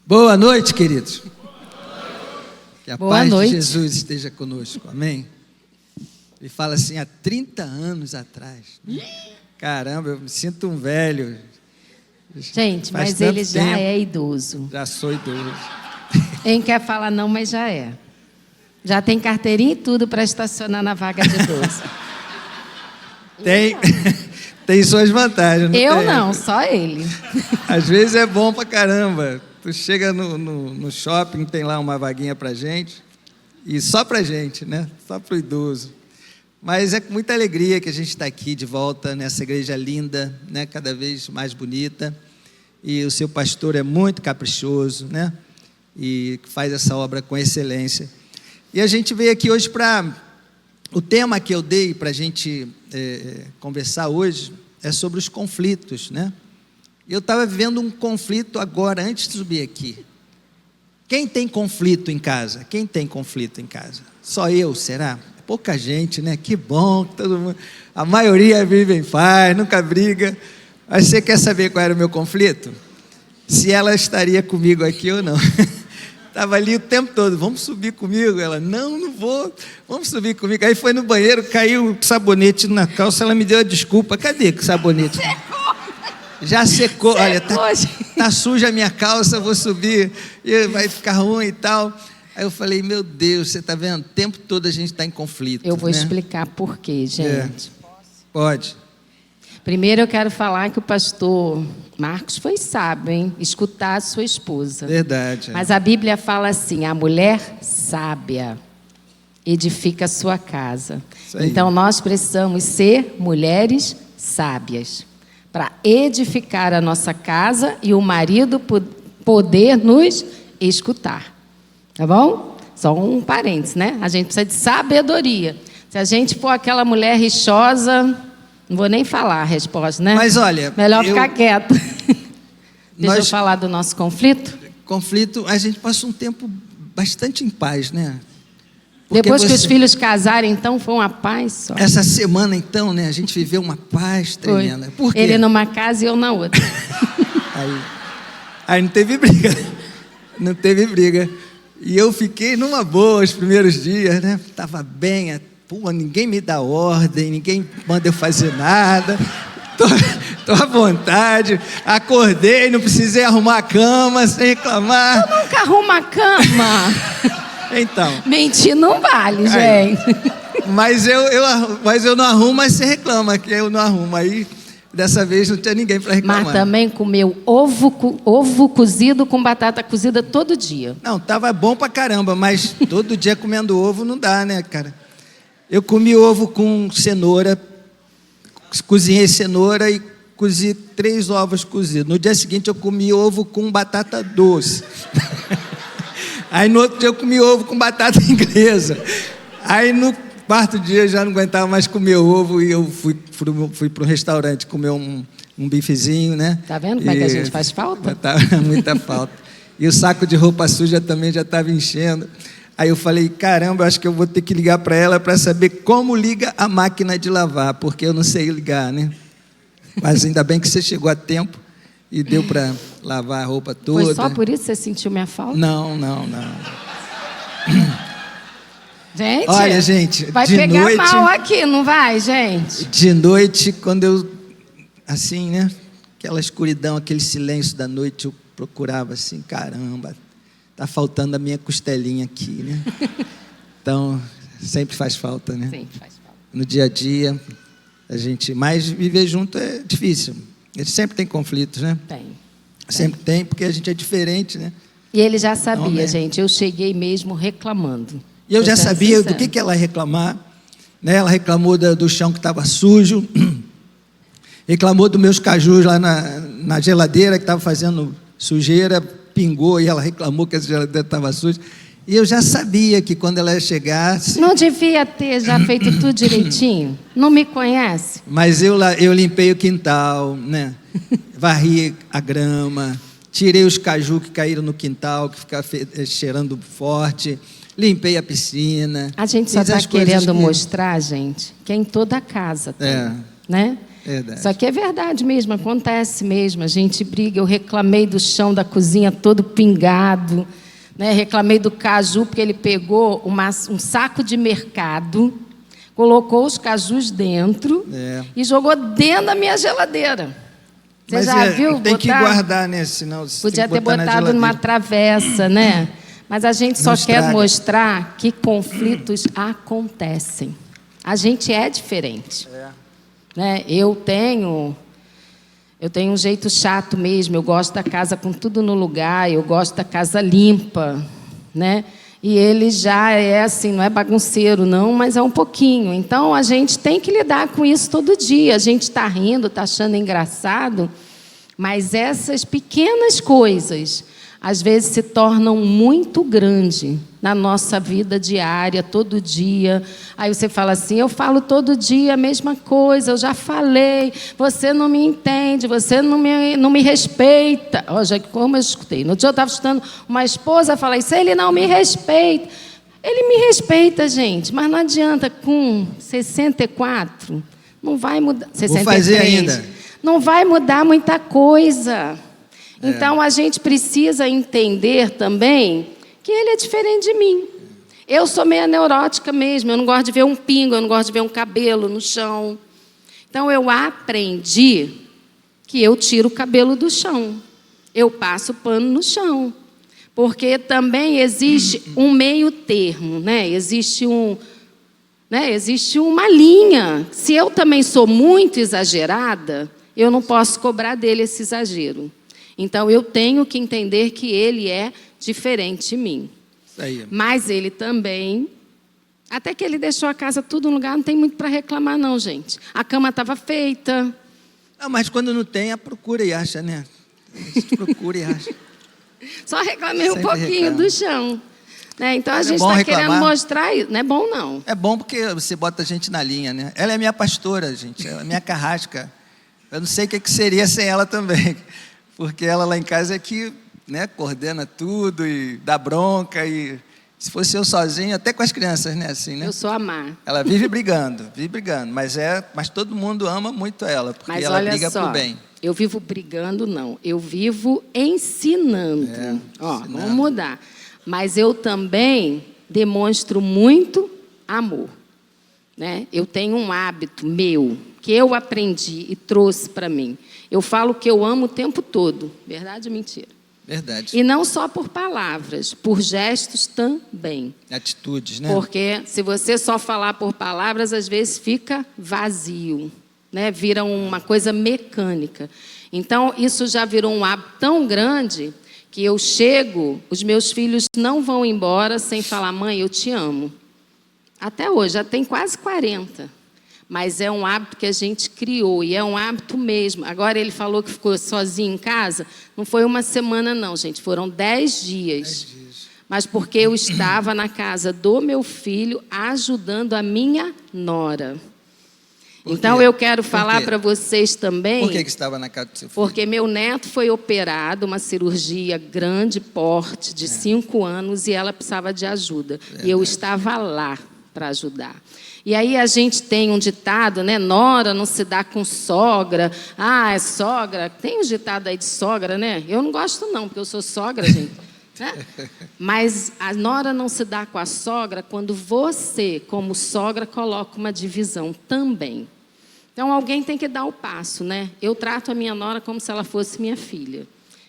Boa noite, queridos. Que a Boa paz noite. de Jesus esteja conosco, amém? Ele fala assim, há 30 anos atrás. Caramba, eu me sinto um velho. Gente, Faz mas tanto ele já tempo. é idoso. Já sou idoso. Quem quer falar não, mas já é. Já tem carteirinha e tudo para estacionar na vaga de idoso. Tem suas vantagens, não Eu tem? não, só ele. Às vezes é bom pra caramba. Tu chega no shopping, tem lá uma vaguinha pra gente, e só pra gente, né? Só pro idoso. Mas é com muita alegria que a gente está aqui de volta nessa igreja linda, né? Cada vez mais bonita. E o seu pastor é muito caprichoso, né? E faz essa obra com excelência. E a gente veio aqui hoje para... O tema que eu dei para a gente conversar hoje é sobre os conflitos, né? Eu estava vivendo um conflito agora, antes de subir aqui. Quem tem conflito em casa? Quem tem conflito em casa? Só eu, será? Pouca gente, né? Que bom, todo mundo, a maioria vive em paz, nunca briga. Mas você quer saber qual era o meu conflito? Se ela estaria comigo aqui ou não. Estava ali o tempo todo, vamos subir comigo? Ela, não vou, vamos subir comigo. Aí foi no banheiro, caiu sabonete na calça, ela me deu a desculpa. Cadê o sabonete? Já secou, olha, tá suja a minha calça, vou subir, e vai ficar ruim e tal. Aí eu falei, meu Deus, você está vendo? O tempo todo a gente está em conflito. Eu vou né? explicar por quê, gente. Pode. Primeiro eu quero falar que o pastor Marcos foi sábio, hein? Escutar a sua esposa. Verdade. Mas a Bíblia fala assim, a mulher sábia edifica a sua casa. Então nós precisamos ser mulheres sábias para edificar a nossa casa e o marido poder nos escutar. Tá bom? Só um parênteses, né? A gente precisa de sabedoria. Se a gente for aquela mulher rixosa, não vou nem falar a resposta, né? Mas olha... Melhor ficar quieto. Deixa eu Nós... falar do nosso conflito? Conflito, a gente passa um tempo bastante em paz, né? Porque depois que os filhos casarem, então, foi uma paz só. Essa semana, então, né? A gente viveu uma paz tremenda. Por quê? Ele numa casa e eu na outra. Aí não teve briga. Não teve briga. E eu fiquei numa boa os primeiros dias, né? Estava bem, pô, ninguém me dá ordem, ninguém manda eu fazer nada. Tô à vontade. Acordei, não precisei arrumar a cama sem reclamar. Eu nunca arrumo a cama. Então. Mentir não vale, gente. Mas eu não arrumo, mas você reclama que eu não arrumo. Aí, dessa vez, não tinha ninguém para reclamar. Mas também comeu ovo cozido com batata cozida todo dia. Não, tava bom pra caramba, mas todo dia comendo ovo não dá, né, cara? Eu comi ovo com cenoura, cozinhei cenoura e cozi 3 ovos cozidos. No dia seguinte eu comi ovo com batata doce. Aí no outro dia eu comi ovo com batata inglesa. Aí no 4º dia eu já não aguentava mais comer ovo e eu fui para o restaurante comer um bifezinho, né? Tá vendo como é que a gente faz falta? Tava muita falta. E o saco de roupa suja também já estava enchendo. Aí eu falei, caramba, acho que eu vou ter que ligar para ela para saber como liga a máquina de lavar, porque eu não sei ligar, né? Mas ainda bem que você chegou a tempo e deu para lavar a roupa toda. Foi só por isso que você sentiu minha falta? Não. Gente, olha, gente, vai de pegar noite, mal aqui, não vai, gente? De noite, quando eu, assim, né? Aquela escuridão, aquele silêncio da noite, eu procurava assim, caramba, tá faltando a minha costelinha aqui, né? Então, sempre faz falta, né? Sempre faz falta. No dia a dia, a gente... Mas viver junto é difícil. Ele sempre tem conflitos, né? Tem. Sempre tem, porque a gente é diferente, né? E ele já sabia, não, né? Gente. Eu cheguei mesmo reclamando. E eu já sabia do que ela ia reclamar, né? Ela reclamou do chão que estava sujo, reclamou dos meus cajus lá na geladeira que estava fazendo sujeira, pingou e ela reclamou que a geladeira estava suja. E eu já sabia que quando ela ia chegar... Não devia ter já feito tudo direitinho? Não me conhece? Mas eu limpei o quintal, né? Varri a grama, tirei os cajus que caíram no quintal, que ficavam cheirando forte... Limpei a piscina. A gente só está querendo mostrar, gente, que é em toda casa tem, né? Verdade. Isso aqui é verdade mesmo, acontece mesmo. A gente briga. Eu reclamei do chão da cozinha todo pingado, né? Reclamei do caju, porque ele pegou um saco de mercado, colocou os cajus dentro e jogou dentro da minha geladeira. Você já viu? Tem que guardar, né? Senão podia ter botado numa travessa, né? Mas a gente só quer mostrar que conflitos acontecem. A gente é diferente. Né? Eu tenho um jeito chato mesmo. Eu gosto da casa com tudo no lugar. Eu gosto da casa limpa, né? E ele já é assim, não é bagunceiro não, mas é um pouquinho. Então a gente tem que lidar com isso todo dia. A gente está rindo, está achando engraçado, mas essas pequenas coisas às vezes se tornam muito grandes na nossa vida diária, todo dia. Aí você fala assim, eu falo todo dia a mesma coisa, eu já falei, você não me entende, você não me respeita. Já como eu escutei. No dia eu estava escutando uma esposa falar isso, ele não me respeita. Ele me respeita, gente, mas não adianta, com 64, não vai mudar. 63, vou fazer ainda. Não vai mudar muita coisa. Então, a gente precisa entender também que ele é diferente de mim. Eu sou meio neurótica mesmo, eu não gosto de ver um pingo, eu não gosto de ver um cabelo no chão. Então, eu aprendi que eu tiro o cabelo do chão. Eu passo o pano no chão. Porque também existe um meio termo, né? Existe uma linha. Se eu também sou muito exagerada, eu não posso cobrar dele esse exagero. Então, eu tenho que entender que ele é diferente de mim. Isso aí. Mas ele também... Até que ele deixou a casa tudo no lugar, não tem muito para reclamar, não, gente. A cama estava feita. Não, mas quando não tem, procura e acha, né? A gente procura e acha. Só reclamei um pouquinho do chão. Né? Então, a gente está querendo mostrar isso. Não é bom, não. É bom porque você bota a gente na linha, né? Ela é minha pastora, gente. Ela é minha carrasca. Eu não sei o que seria sem ela também. Porque ela lá em casa é que, né, coordena tudo e dá bronca. E se fosse eu sozinho, até com as crianças, né? Assim, né? Eu sou a Mar. Ela vive brigando. Mas todo mundo ama muito ela, porque ela briga pro bem. Eu vivo brigando, não. Eu vivo ensinando. Vamos mudar. Mas eu também demonstro muito amor. Né? Eu tenho um hábito meu, que eu aprendi e trouxe para mim. Eu falo que eu amo o tempo todo. Verdade ou mentira? Verdade. E não só por palavras, por gestos também. Atitudes, né? Porque se você só falar por palavras, às vezes fica vazio, né? Vira uma coisa mecânica. Então, isso já virou um hábito tão grande que eu chego, os meus filhos não vão embora sem falar, mãe, eu te amo. Até hoje, já tem quase 40. Mas é um hábito que a gente criou, e é um hábito mesmo. Agora, ele falou que ficou sozinho em casa. Não foi uma semana, não, gente. Foram 10 dias. 10 dias. Mas porque eu estava na casa do meu filho, ajudando a minha nora. Então, eu quero falar para vocês também... Por que estava na casa do seu filho? Porque meu neto foi operado, uma cirurgia grande, porte, de 5 anos, e ela precisava de ajuda. E eu estava lá para ajudar. E aí a gente tem um ditado, né? Nora não se dá com sogra. Ah, é sogra. Tem um ditado aí de sogra, né? Eu não gosto não, porque eu sou sogra, gente. Né? Mas a nora não se dá com a sogra quando você, como sogra, coloca uma divisão também. Então, alguém tem que dar o passo, né? Eu trato a minha nora como se ela fosse minha filha.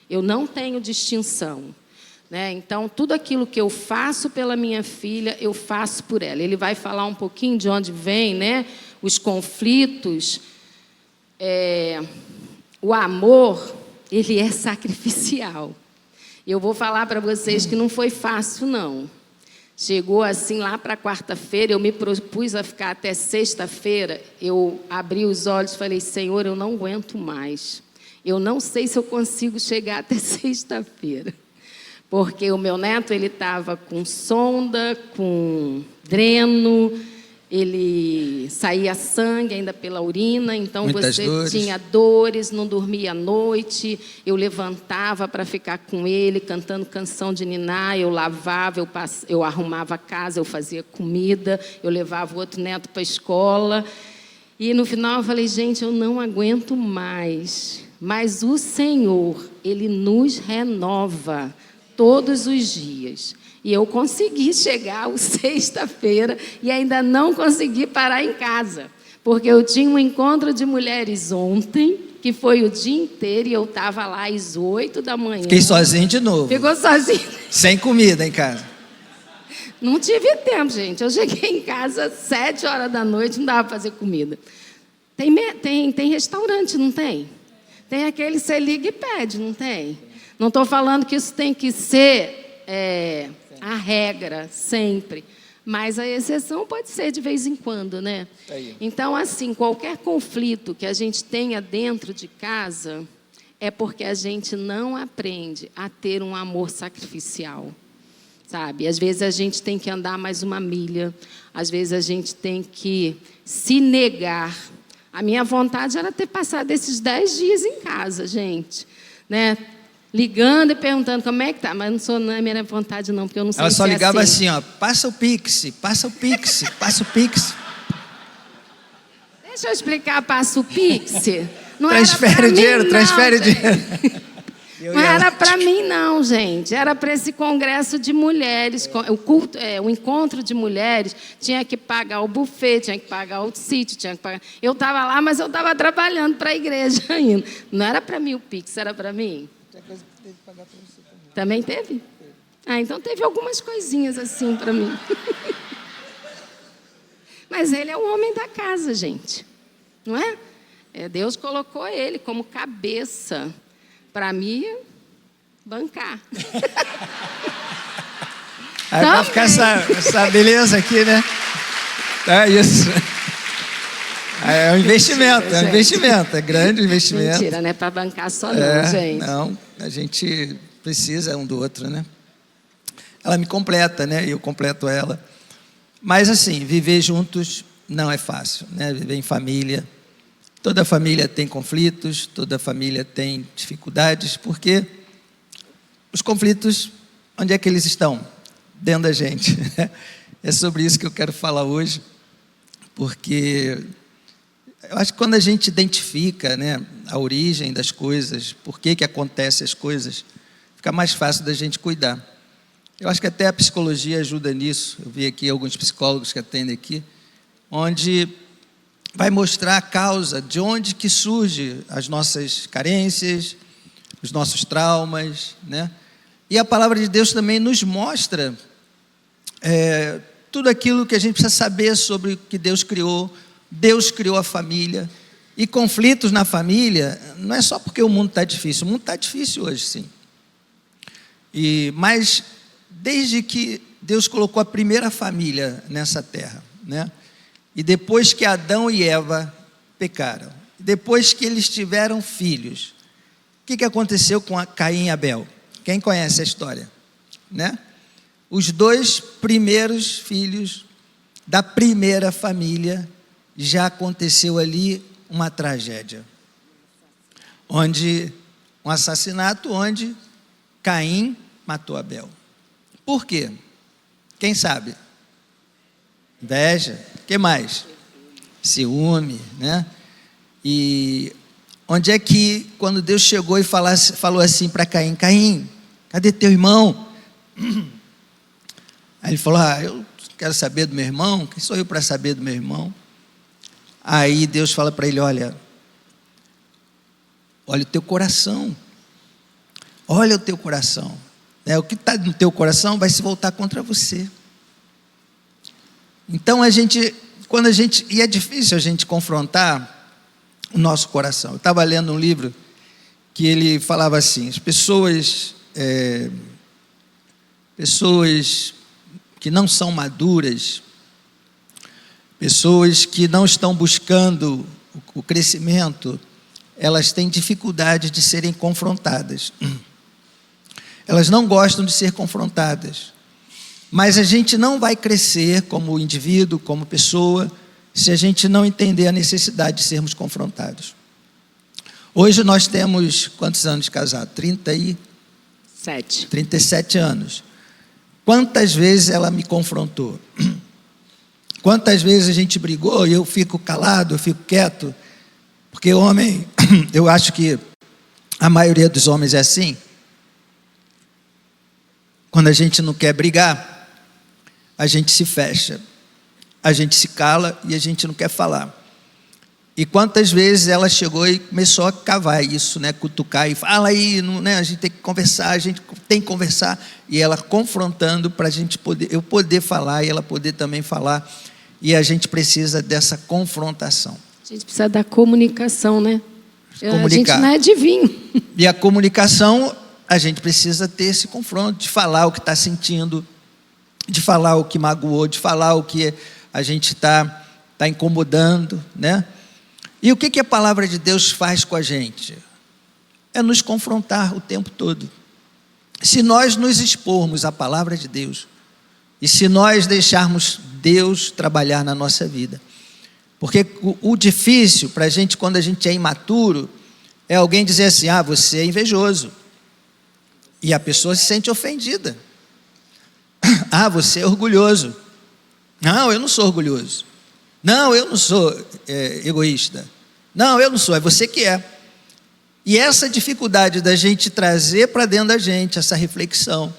Eu não tenho distinção. Né? Então, tudo aquilo que eu faço pela minha filha, eu faço por ela. Ele vai falar um pouquinho de onde vem, né? Os conflitos. O amor, ele é sacrificial. Eu vou falar para vocês que não foi fácil, não. Chegou assim lá para quarta-feira, eu me propus a ficar até sexta-feira. Eu abri os olhos e falei, Senhor, eu não aguento mais. Eu não sei se eu consigo chegar até sexta-feira. Porque o meu neto, ele estava com sonda, com dreno, ele saía sangue ainda pela urina, então muitas você dores. Tinha dores, não dormia à noite, eu levantava para ficar com ele, cantando canção de niná, eu lavava, eu arrumava a casa, eu fazia comida, eu levava o outro neto para a escola. E no final eu falei, gente, eu não aguento mais. Mas o Senhor, Ele nos renova todos os dias. E eu consegui chegar sexta-feira e ainda não consegui parar em casa. Porque eu tinha um encontro de mulheres ontem, que foi o dia inteiro, e eu estava lá às 8 da manhã. Fiquei sozinho de novo. Ficou sozinho. Sem comida em casa. Não tive tempo, gente. Eu cheguei em casa às 7 horas da noite, não dava para fazer comida. Tem restaurante, não tem? Tem aquele, você liga e pede, não tem? Não estou falando que isso tem que ser a regra, sempre. Mas a exceção pode ser de vez em quando, né? Então, assim, qualquer conflito que a gente tenha dentro de casa é porque a gente não aprende a ter um amor sacrificial, sabe? Às vezes a gente tem que andar mais uma milha, às vezes a gente tem que se negar. A minha vontade era ter passado esses 10 dias em casa, gente, né? Ligando e perguntando como é que tá, mas não é minha vontade não, porque eu não sei. Ela só se ligava é assim, ó, passa o Pix, passa o Pix, passa o Pix. Deixa eu explicar, passa o Pix. Não transfere dinheiro, transfere dinheiro. Não era para mim não, gente. Era para esse congresso de mulheres, o encontro de mulheres, tinha que pagar o buffet, tinha que pagar o sítio, tinha que pagar. Eu estava lá, mas eu estava trabalhando para a igreja ainda. Não era para mim o Pix, era para mim. Coisa que teve que pagar para você também. Também teve? Ah, então teve algumas coisinhas assim para mim. Mas ele é o homem da casa, gente. Não é? Deus colocou ele como cabeça para me bancar. Aí vai ficar essa beleza aqui, né? É isso. É um investimento, é grande investimento. Mentira, não é para bancar só não, gente. Não, a gente precisa um do outro, né? Ela me completa, né? Eu completo ela. Mas assim, viver juntos não é fácil, né? Viver em família. Toda família tem conflitos, toda família tem dificuldades, porque os conflitos, onde é que eles estão? Dentro da gente. É sobre isso que eu quero falar hoje, porque eu acho que quando a gente identifica, né, a origem das coisas, por que acontecem as coisas, fica mais fácil da gente cuidar. Eu acho que até a psicologia ajuda nisso. Eu vi aqui alguns psicólogos que atendem aqui, onde vai mostrar a causa, de onde que surge as nossas carências, os nossos traumas, né? E a palavra de Deus também nos mostra tudo aquilo que a gente precisa saber sobre o que Deus criou. Deus criou a família. E conflitos na família não é só porque o mundo está difícil. O mundo está difícil hoje, sim. Mas desde que Deus colocou a primeira família nessa terra, né? E depois que Adão e Eva pecaram, depois que eles tiveram filhos, o que aconteceu com Caim e Abel? Quem conhece a história, né? Os 2 primeiros filhos da primeira família, já aconteceu ali uma tragédia, um assassinato onde Caim matou Abel. Por quê? Quem sabe? Inveja. O que mais? Ciúme, né? E onde é que, quando Deus chegou e falou assim para Caim: Caim, cadê teu irmão? Aí ele falou: eu quero saber do meu irmão. Quem sou eu para saber do meu irmão? Aí Deus fala para ele: olha o teu coração. Olha o teu coração. O que está no teu coração vai se voltar contra você. Então e é difícil a gente confrontar o nosso coração. Eu estava lendo um livro que ele falava assim: as pessoas que não são maduras, pessoas que não estão buscando o crescimento, elas têm dificuldade de serem confrontadas. Elas não gostam de ser confrontadas. Mas a gente não vai crescer como indivíduo, como pessoa, se a gente não entender a necessidade de sermos confrontados. Hoje nós temos quantos anos de casado? 37 anos. Quantas vezes ela me confrontou? Quantas vezes a gente brigou e eu fico calado, eu fico quieto, porque homem, eu acho que a maioria dos homens é assim. Quando a gente não quer brigar, a gente se fecha, a gente se cala e a gente não quer falar. E quantas vezes ela chegou e começou a cavar isso, né? Cutucar e fala aí, não, né? A gente tem que conversar, a gente tem que conversar. E ela confrontando para a gente poder, eu poder falar e ela poder também falar. E a gente precisa dessa confrontação. A gente precisa da comunicação, né? Comunicar. A gente não é adivinho. E a comunicação, a gente precisa ter esse confronto, de falar o que está sentindo, de falar o que magoou, de falar o que a gente está incomodando, né? E o que a palavra de Deus faz com a gente? É nos confrontar o tempo todo. Se nós nos expormos à palavra de Deus, e se nós deixarmos Deus trabalhar na nossa vida, porque o difícil para a gente, quando a gente é imaturo, é alguém dizer assim, você é invejoso, e a pessoa se sente ofendida. Você é orgulhoso. Não, eu não sou orgulhoso. Não, eu não sou egoísta. Não, eu não sou, é você que é. E essa dificuldade da gente trazer para dentro da gente essa reflexão,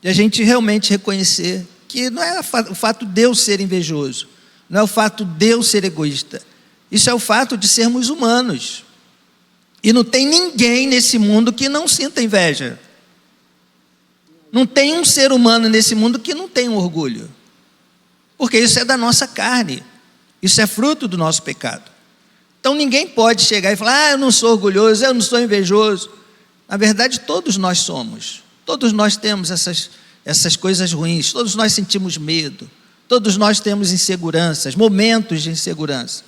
de a gente realmente reconhecer que não é o fato de eu ser invejoso, não é o fato de eu ser egoísta, isso é o fato de sermos humanos. E não tem ninguém nesse mundo que não sinta inveja. Não tem um ser humano nesse mundo que não tenha um orgulho, porque isso é da nossa carne. Isso é fruto do nosso pecado. Então ninguém pode chegar e falar, eu não sou orgulhoso, eu não sou invejoso. Na verdade, todos nós somos. Todos nós temos essas coisas ruins. Todos nós sentimos medo. Todos nós temos inseguranças, momentos de insegurança.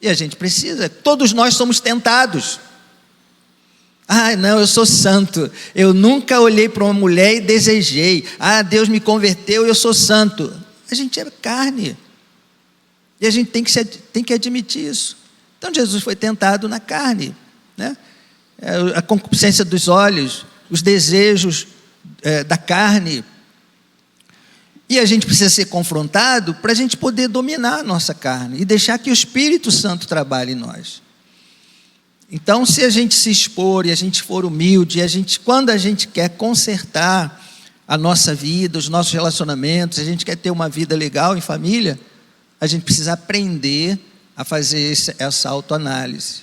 E a gente precisa, todos nós somos tentados. Não, eu sou santo. Eu nunca olhei para uma mulher e desejei. Deus me converteu e eu sou santo. A gente é carne. E a gente tem que admitir isso. Então Jesus foi tentado na carne, né? A concupiscência dos olhos, os desejos da carne. E a gente precisa ser confrontado para a gente poder dominar a nossa carne e deixar que o Espírito Santo trabalhe em nós. Então, se a gente se expor e a gente for humilde, quando a gente quer consertar a nossa vida, os nossos relacionamentos, a gente quer ter uma vida legal em família, a gente precisa aprender a fazer essa autoanálise.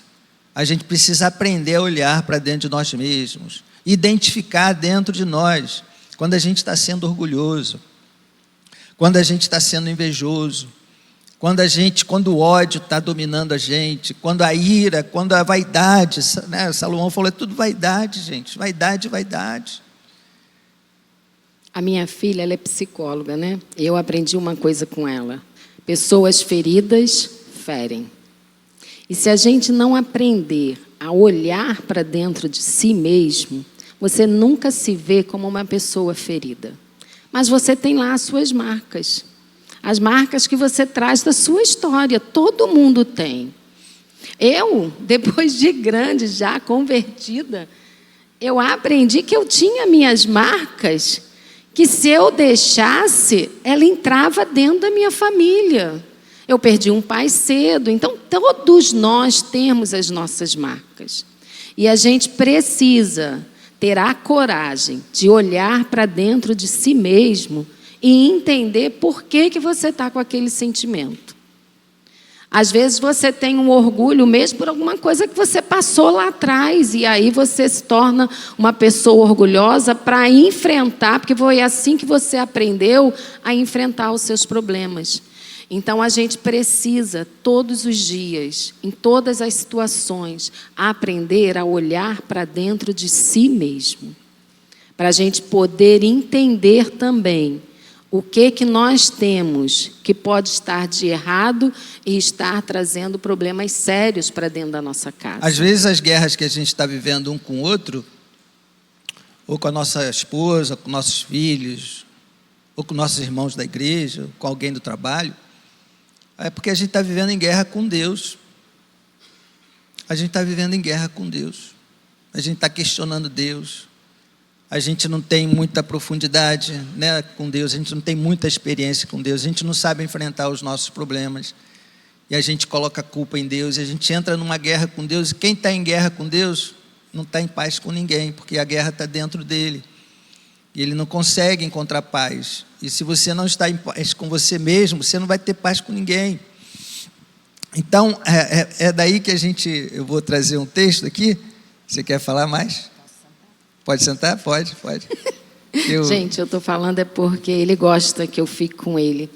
A gente precisa aprender a olhar para dentro de nós mesmos, identificar dentro de nós quando a gente está sendo orgulhoso, quando a gente está sendo invejoso, quando o ódio está dominando a gente, quando a ira, quando a vaidade, né? Salomão falou, é tudo vaidade, gente, vaidade. A minha filha, ela é psicóloga, né? Eu aprendi uma coisa com ela. Pessoas feridas ferem. E se a gente não aprender a olhar para dentro de si mesmo, você nunca se vê como uma pessoa ferida. Mas você tem lá as suas marcas. As marcas que você traz da sua história. Todo mundo tem. Eu, depois de grande, já convertida, eu aprendi que eu tinha minhas marcas, que se eu deixasse, ela entrava dentro da minha família. Eu perdi um pai cedo, então todos nós temos as nossas marcas. E a gente precisa ter a coragem de olhar para dentro de si mesmo e entender por que você está com aquele sentimento. Às vezes você tem um orgulho mesmo por alguma coisa que você passou lá atrás, e aí você se torna uma pessoa orgulhosa para enfrentar, porque foi assim que você aprendeu a enfrentar os seus problemas. Então a gente precisa todos os dias, em todas as situações, aprender a olhar para dentro de si mesmo, para a gente poder entender também o que nós temos que pode estar de errado e estar trazendo problemas sérios para dentro da nossa casa. Às vezes as guerras que a gente está vivendo um com o outro, ou com a nossa esposa, com nossos filhos, ou com nossos irmãos da igreja, ou com alguém do trabalho, é porque a gente está vivendo em guerra com Deus. A gente está vivendo em guerra com Deus. A gente está questionando Deus. a gente não tem muita profundidade, né, com Deus, a gente não tem muita experiência com Deus, a gente não sabe enfrentar os nossos problemas, e a gente coloca a culpa em Deus, e a gente entra numa guerra com Deus, e quem está em guerra com Deus não está em paz com ninguém, porque a guerra está dentro dele, e ele não consegue encontrar paz. E se você não está em paz com você mesmo, você não vai ter paz com ninguém. Então, é daí que eu vou trazer um texto aqui. Você quer falar mais? Pode sentar? Pode. Gente, eu estou falando é porque ele gosta que eu fique com ele.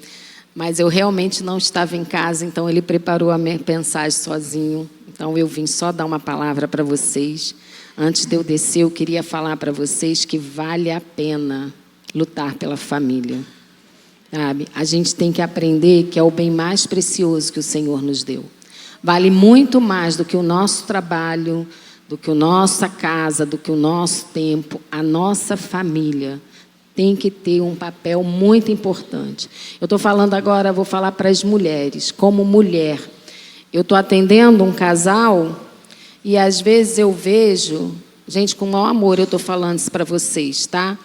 Mas eu realmente não estava em casa, então ele preparou a mensagem sozinho. Então eu vim só dar uma palavra para vocês. Antes de eu descer, eu queria falar para vocês que vale a pena lutar pela família. Sabe? A gente tem que aprender que é o bem mais precioso que o Senhor nos deu. Vale muito mais do que o nosso trabalho, do que a nossa casa, do que o nosso tempo. A nossa família tem que ter um papel muito importante. Eu estou falando agora, vou falar para as mulheres. Como mulher, eu estou atendendo um casal e às vezes eu vejo, gente, com o maior amor eu estou falando isso para vocês, tá?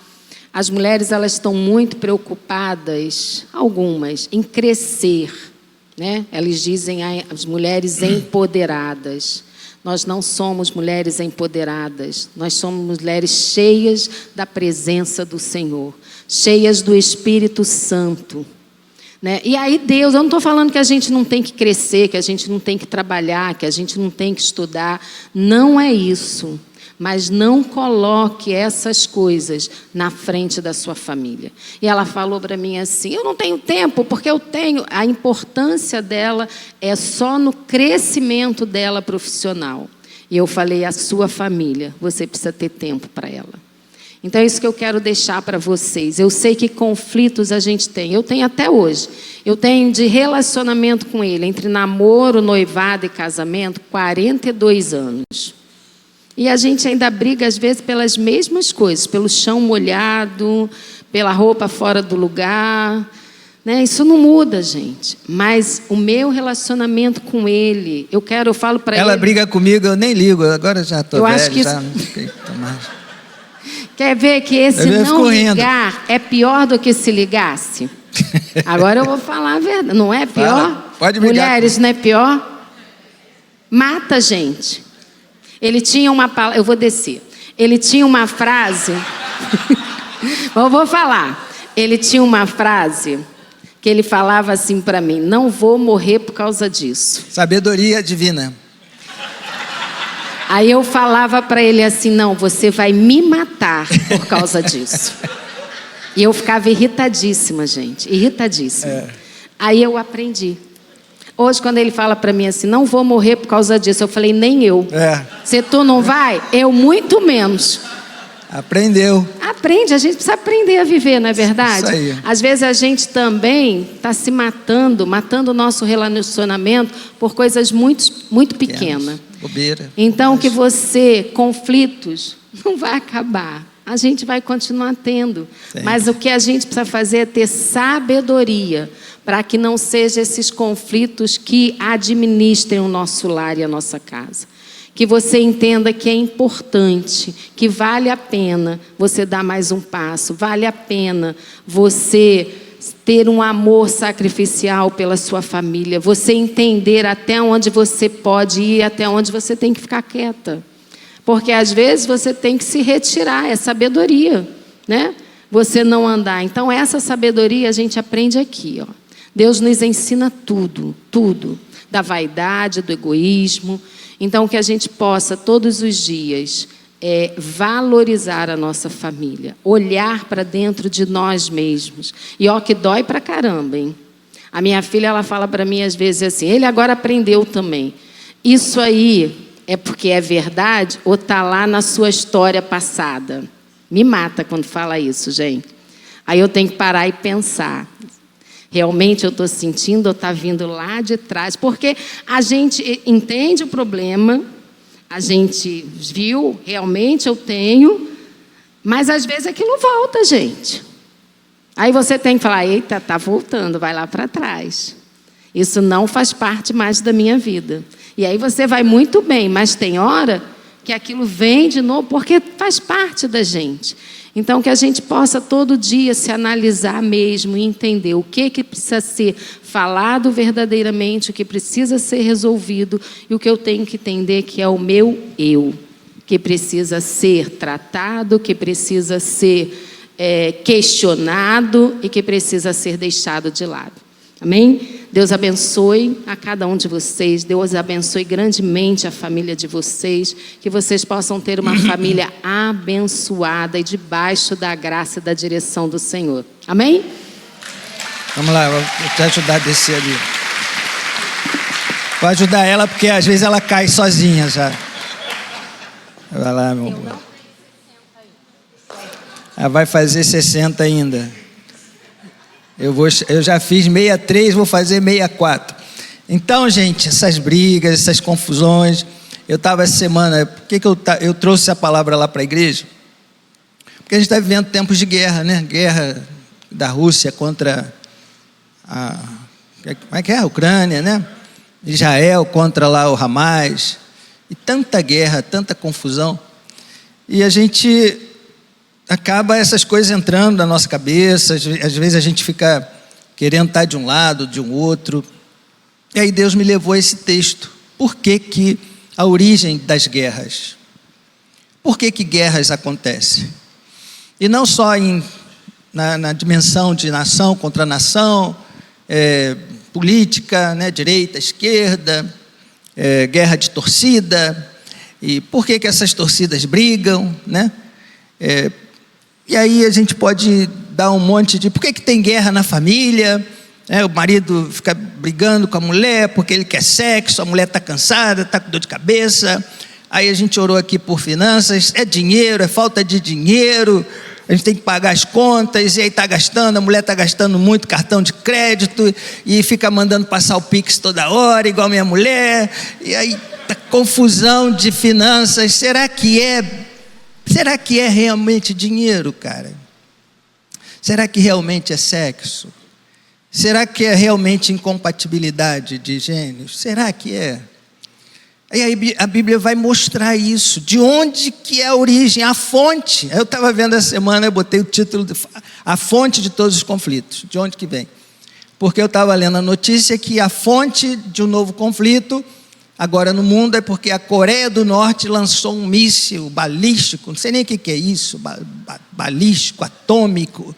As mulheres, elas estão muito preocupadas, algumas, em crescer, né? Elas dizem as mulheres empoderadas. Nós não somos mulheres empoderadas, nós somos mulheres cheias da presença do Senhor, cheias do Espírito Santo, né? E aí Deus, eu não estou falando que a gente não tem que crescer, que a gente não tem que trabalhar, que a gente não tem que estudar, não é isso. Mas não coloque essas coisas na frente da sua família. E ela falou para mim assim, eu não tenho tempo, porque eu tenho... A importância dela é só no crescimento dela profissional. E eu falei, a sua família, você precisa ter tempo para ela. Então é isso que eu quero deixar para vocês. Eu sei que conflitos a gente tem, eu tenho até hoje. Eu tenho de relacionamento com ele, entre namoro, noivado e casamento, 42 anos. E a gente ainda briga, às vezes, pelas mesmas coisas, pelo chão molhado, pela roupa fora do lugar, né? Isso não muda, gente. Mas o meu relacionamento com ele, eu falo para ele... Ela briga comigo, eu nem ligo, agora já estou velho, acho que já não sei mais. Quer ver que esse não ligar é pior do que se ligasse? Agora eu vou falar a verdade. Não é pior? Fala. Pode brigar. Mulheres, não é pior? Mata a gente. Ele tinha uma palavra, eu vou descer. Ele tinha uma frase, eu vou falar. Ele tinha uma frase que ele falava assim para mim: não vou morrer por causa disso. Sabedoria divina. Aí eu falava para ele assim: não, você vai me matar por causa disso. E eu ficava irritadíssima, gente, irritadíssima. Aí eu aprendi. Hoje, quando ele fala para mim assim, não vou morrer por causa disso, eu falei, nem eu. Se tu não vai, eu muito menos. Aprendeu. Aprende, a gente precisa aprender a viver, não é verdade? Isso aí. Às vezes a gente também está se matando o nosso relacionamento por coisas muito pequenas. Bobeira. Então, conflitos, não vai acabar. A gente vai continuar tendo. Sim. Mas o que a gente precisa fazer é ter sabedoria para que não sejam esses conflitos que administrem o nosso lar e a nossa casa. Que você entenda que é importante, que vale a pena você dar mais um passo, vale a pena você ter um amor sacrificial pela sua família, você entender até onde você pode ir, até onde você tem que ficar quieta. Porque às vezes você tem que se retirar, é sabedoria, né? Você não andar. Então essa sabedoria a gente aprende aqui, ó. Deus nos ensina tudo, tudo, da vaidade, do egoísmo. Então, que a gente possa, todos os dias, valorizar a nossa família, olhar para dentro de nós mesmos. E ó, que dói pra caramba, hein? A minha filha, ela fala para mim às vezes assim, ele agora aprendeu também. Isso aí é porque é verdade ou está lá na sua história passada? Me mata quando fala isso, gente. Aí eu tenho que parar e pensar. Realmente eu estou sentindo ou está vindo lá de trás? Porque a gente entende o problema, a gente viu, realmente eu tenho, mas às vezes aquilo volta, gente. Aí você tem que falar, eita, está voltando, vai lá para trás. Isso não faz parte mais da minha vida. E aí você vai muito bem, mas tem hora que aquilo vem de novo, porque faz parte da gente. Então, que a gente possa todo dia se analisar mesmo e entender o que precisa ser falado verdadeiramente, o que precisa ser resolvido e o que eu tenho que entender que é o meu eu, que precisa ser tratado, que precisa ser questionado e que precisa ser deixado de lado. Amém? Deus abençoe a cada um de vocês. Deus abençoe grandemente a família de vocês. Que vocês possam ter uma família abençoada e debaixo da graça e da direção do Senhor. Amém? Vamos lá, vou te ajudar a descer ali. Vou ajudar ela porque às vezes ela cai sozinha já. Vai lá, meu amor. Ela vai fazer 60 ainda. Eu já fiz 63, vou fazer 64. Então, gente, essas brigas, essas confusões. Eu estava essa semana, por que eu trouxe a palavra lá para a igreja? Porque a gente está vivendo tempos de guerra, né? Guerra da Rússia contra como é que é? A Ucrânia, né? Israel contra lá o Hamas. E tanta guerra, tanta confusão. E a gente acaba essas coisas entrando na nossa cabeça, às vezes a gente fica querendo estar de um lado, de um outro. E aí Deus me levou a esse texto. Por que a origem das guerras? Por que guerras acontecem? E não só na dimensão de nação contra nação, política, né, direita, esquerda, guerra de torcida. E por que essas torcidas brigam, né? E aí a gente pode dar um monte de... Por que tem guerra na família? O marido fica brigando com a mulher porque ele quer sexo, a mulher está cansada, está com dor de cabeça. Aí a gente orou aqui por finanças, é dinheiro, é falta de dinheiro, a gente tem que pagar as contas, e aí está gastando, a mulher está gastando muito cartão de crédito, e fica mandando passar o Pix toda hora, igual a minha mulher, e aí tá confusão de finanças. Será que é realmente dinheiro, cara? Será que realmente é sexo? Será que é realmente incompatibilidade de gênios? Será que é? Aí a Bíblia vai mostrar isso. De onde que é a origem, a fonte. Eu estava vendo essa semana, eu botei o título, a fonte de todos os conflitos. De onde que vem? Porque eu estava lendo a notícia que a fonte de um novo conflito agora no mundo é porque a Coreia do Norte lançou um míssil balístico, não sei nem o que é isso, balístico, atômico.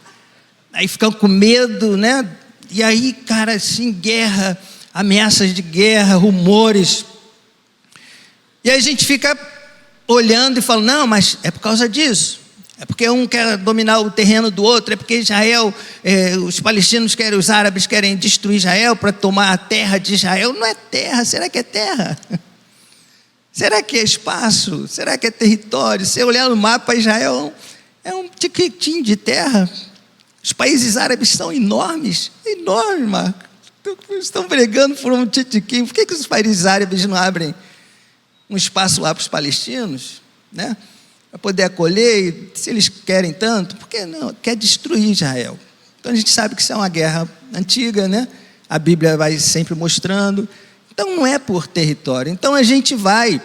Aí ficam com medo, né? E aí, cara, assim, guerra, ameaças de guerra, rumores. E aí a gente fica olhando e fala, não, mas é por causa disso. É porque um quer dominar o terreno do outro, é porque Israel, os palestinos querem, os árabes querem destruir Israel para tomar a terra de Israel. Não é terra, será que é terra? Será que é espaço? Será que é território? Se eu olhar no mapa, Israel é um tiquitinho de terra. Os países árabes são enormes, Marco. Estão brigando por um titiquinho. Por que os países árabes não abrem um espaço lá para os palestinos, né? Para poder acolher, e se eles querem tanto, por que não? Quer destruir Israel. Então a gente sabe que isso é uma guerra antiga, né? A Bíblia vai sempre mostrando. Então não é por território. Então a gente vai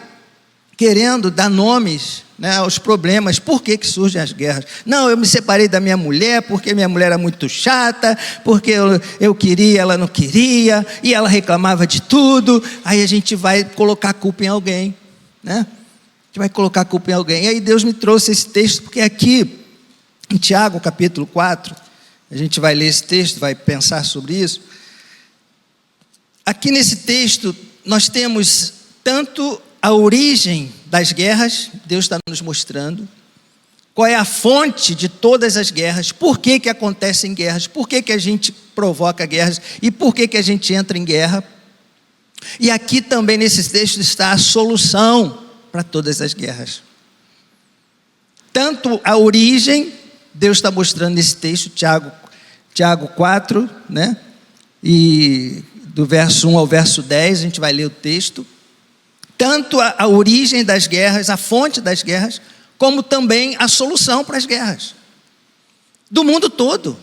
querendo dar nomes, né, aos problemas. Por que surgem as guerras? Não, eu me separei da minha mulher porque minha mulher era muito chata, porque eu queria, ela não queria, e ela reclamava de tudo. Aí a gente vai colocar a culpa em alguém, né? A gente vai colocar a culpa em alguém. E aí Deus me trouxe esse texto, porque aqui em Tiago capítulo 4, a gente vai ler esse texto, vai pensar sobre isso. Aqui nesse texto nós temos tanto a origem das guerras, Deus está nos mostrando qual é a fonte de todas as guerras, por que acontecem guerras, por que a gente provoca guerras e por que a gente entra em guerra. E aqui também nesse texto está a solução para todas as guerras. Tanto a origem, Deus está mostrando nesse texto, Tiago 4, né? E do verso 1 ao verso 10, a gente vai ler o texto. Tanto a origem das guerras, a fonte das guerras, como também a solução para as guerras. Do mundo todo.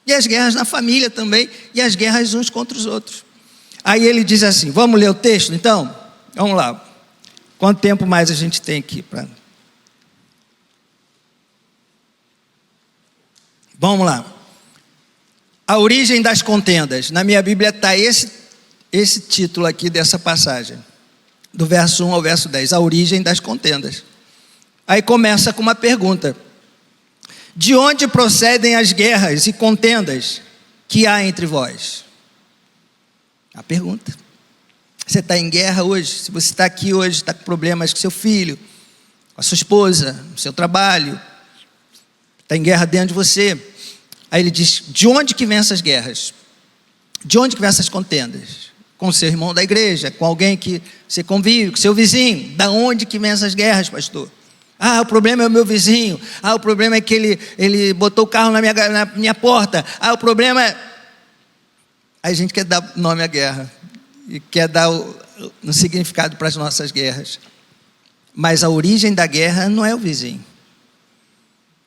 E as guerras na família também, e as guerras uns contra os outros. Aí ele diz assim, vamos ler o texto então? Vamos lá. Quanto tempo mais a gente tem aqui para... Vamos lá. A origem das contendas. Na minha Bíblia está esse título aqui dessa passagem. Do verso 1 ao verso 10. A origem das contendas. Aí começa com uma pergunta. De onde procedem as guerras e contendas que há entre vós? A pergunta. Você está em guerra hoje? Se você está aqui hoje, está com problemas com seu filho, com a sua esposa, no seu trabalho, está em guerra dentro de você. Aí ele diz, de onde que vem essas guerras? De onde que vem essas contendas? Com o seu irmão da igreja, com alguém que você convive, com seu vizinho. Da onde que vem essas guerras, pastor? Ah, o problema é o meu vizinho. Ah, o problema é que ele botou o carro na minha porta. Ah, o problema é... Aí a gente quer dar nome à guerra. E quer dar um significado para as nossas guerras. Mas a origem da guerra não é o vizinho.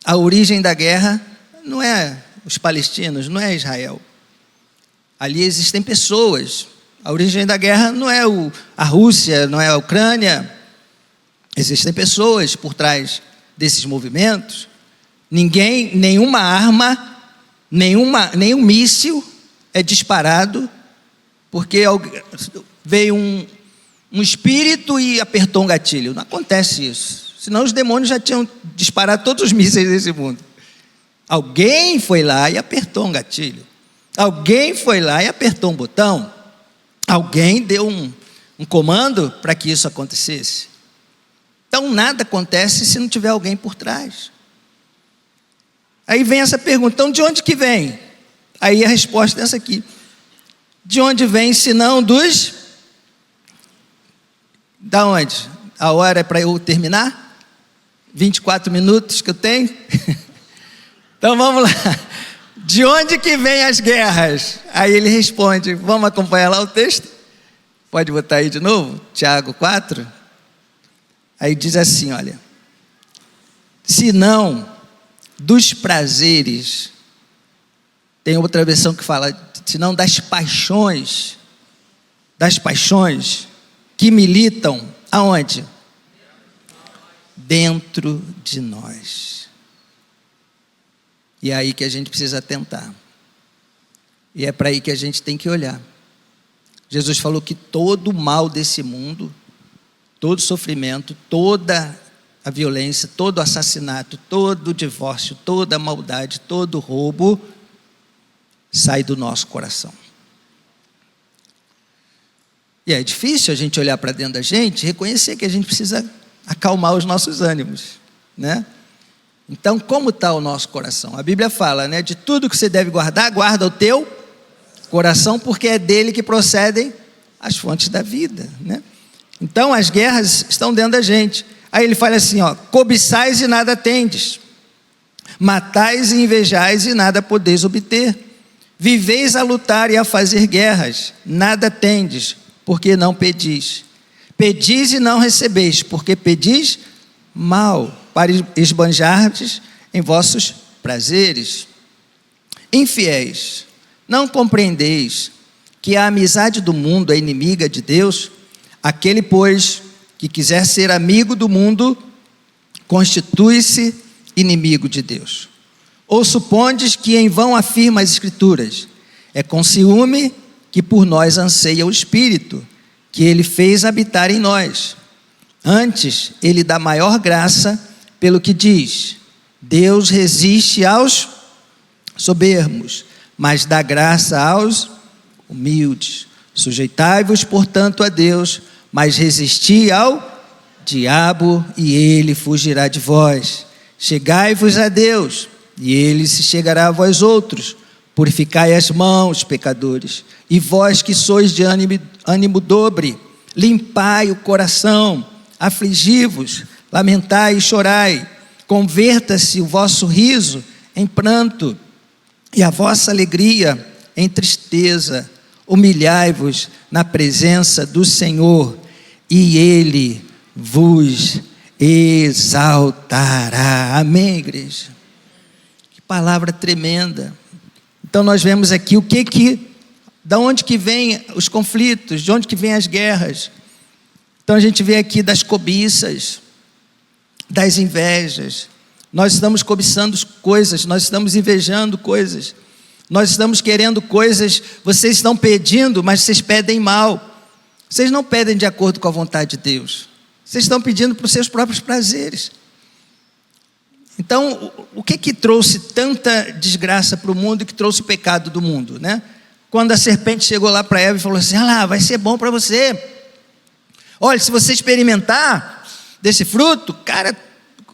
A origem da guerra não é os palestinos, não é Israel. Ali existem pessoas. A origem da guerra não é a Rússia, não é a Ucrânia. Existem pessoas por trás desses movimentos. Nenhuma arma, nenhum míssil é disparado porque veio um espírito e apertou um gatilho. Não acontece isso. Senão os demônios já tinham disparado todos os mísseis desse mundo. Alguém foi lá e apertou um gatilho. Alguém foi lá e apertou um botão. Alguém deu um comando para que isso acontecesse. Então nada acontece se não tiver alguém por trás. Aí vem essa pergunta, então de onde que vem? Aí a resposta é essa aqui. De onde vem, senão dos... Da onde? A hora é para eu terminar? 24 minutos que eu tenho? Então vamos lá. De onde que vem as guerras? Aí ele responde, vamos acompanhar lá o texto? Pode botar aí de novo? Tiago 4. Aí diz assim, olha. Senão dos prazeres, tem outra versão que fala, senão das paixões que militam, aonde? Dentro de nós. E é aí que a gente precisa atentar. E é para aí que a gente tem que olhar. Jesus falou que todo o mal desse mundo, todo o sofrimento, toda a violência, todo o assassinato, todo o divórcio, toda a maldade, todo o roubo, sai do nosso coração. E é difícil a gente olhar para dentro da gente e reconhecer que a gente precisa acalmar os nossos ânimos, né? Então, como está o nosso coração? A Bíblia fala, né? De tudo que você deve guardar, guarda o teu coração, porque é dele que procedem as fontes da vida, né? Então, as guerras estão dentro da gente. Aí ele fala assim, ó, cobiçais e nada tendes, matais e invejais e nada podeis obter, viveis a lutar e a fazer guerras, nada tendes, porque não pedis. Pedis e não recebeis, porque pedis mal, para esbanjardes em vossos prazeres. Infiéis, não compreendeis que a amizade do mundo é inimiga de Deus? Aquele, pois, que quiser ser amigo do mundo, constitui-se inimigo de Deus. Ou supondes que em vão afirma as Escrituras? É com ciúme que por nós anseia o Espírito, que ele fez habitar em nós. Antes, ele dá maior graça, pelo que diz, Deus resiste aos soberbos, mas dá graça aos humildes. Sujeitai-vos, portanto, a Deus, mas resisti ao diabo, e ele fugirá de vós. Chegai-vos a Deus, e ele se chegará a vós outros. Purificai as mãos, pecadores, e vós que sois de ânimo dobre, limpai o coração, afligi-vos, lamentai e chorai, converta-se o vosso riso em pranto, e a vossa alegria em tristeza. Humilhai-vos na presença do Senhor, e Ele vos exaltará. Amém, igreja? Que palavra tremenda. Então nós vemos aqui da onde que vem os conflitos, de onde que vem as guerras. Então a gente vê aqui das cobiças, das invejas. Nós estamos cobiçando coisas, nós estamos invejando coisas, nós estamos querendo coisas, vocês estão pedindo, mas vocês pedem mal. Vocês não pedem de acordo com a vontade de Deus. Vocês estão pedindo para os seus próprios prazeres. Então, o que trouxe tanta desgraça para o mundo e que trouxe o pecado do mundo, né? Quando a serpente chegou lá para Eva e falou assim: lá, vai ser bom para você. Olha, se você experimentar desse fruto, cara,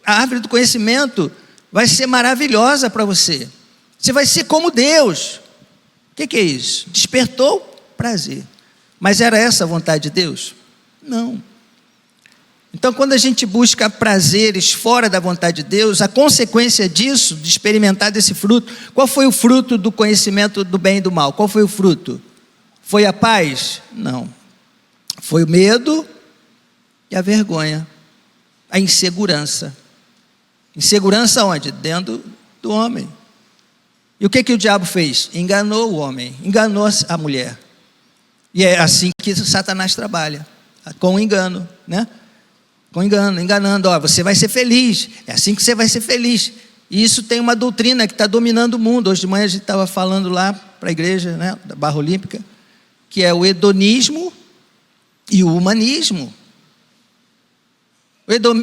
a árvore do conhecimento vai ser maravilhosa para você. Você vai ser como Deus. O que é isso? Despertou prazer. Mas era essa a vontade de Deus? Não. Então, quando a gente busca prazeres fora da vontade de Deus, a consequência disso, de experimentar desse fruto, qual foi o fruto do conhecimento do bem e do mal? Qual foi o fruto? Foi a paz? Não. Foi o medo e a vergonha, a insegurança. Insegurança onde? Dentro do homem. E o que o diabo fez? Enganou o homem, enganou a mulher. E é assim que Satanás trabalha, com o engano, né? Com engano, enganando, você vai ser feliz, é assim que você vai ser feliz. E isso tem uma doutrina que está dominando o mundo. Hoje de manhã a gente estava falando lá para a igreja, né, da Barra Olímpica, que é o hedonismo e o humanismo.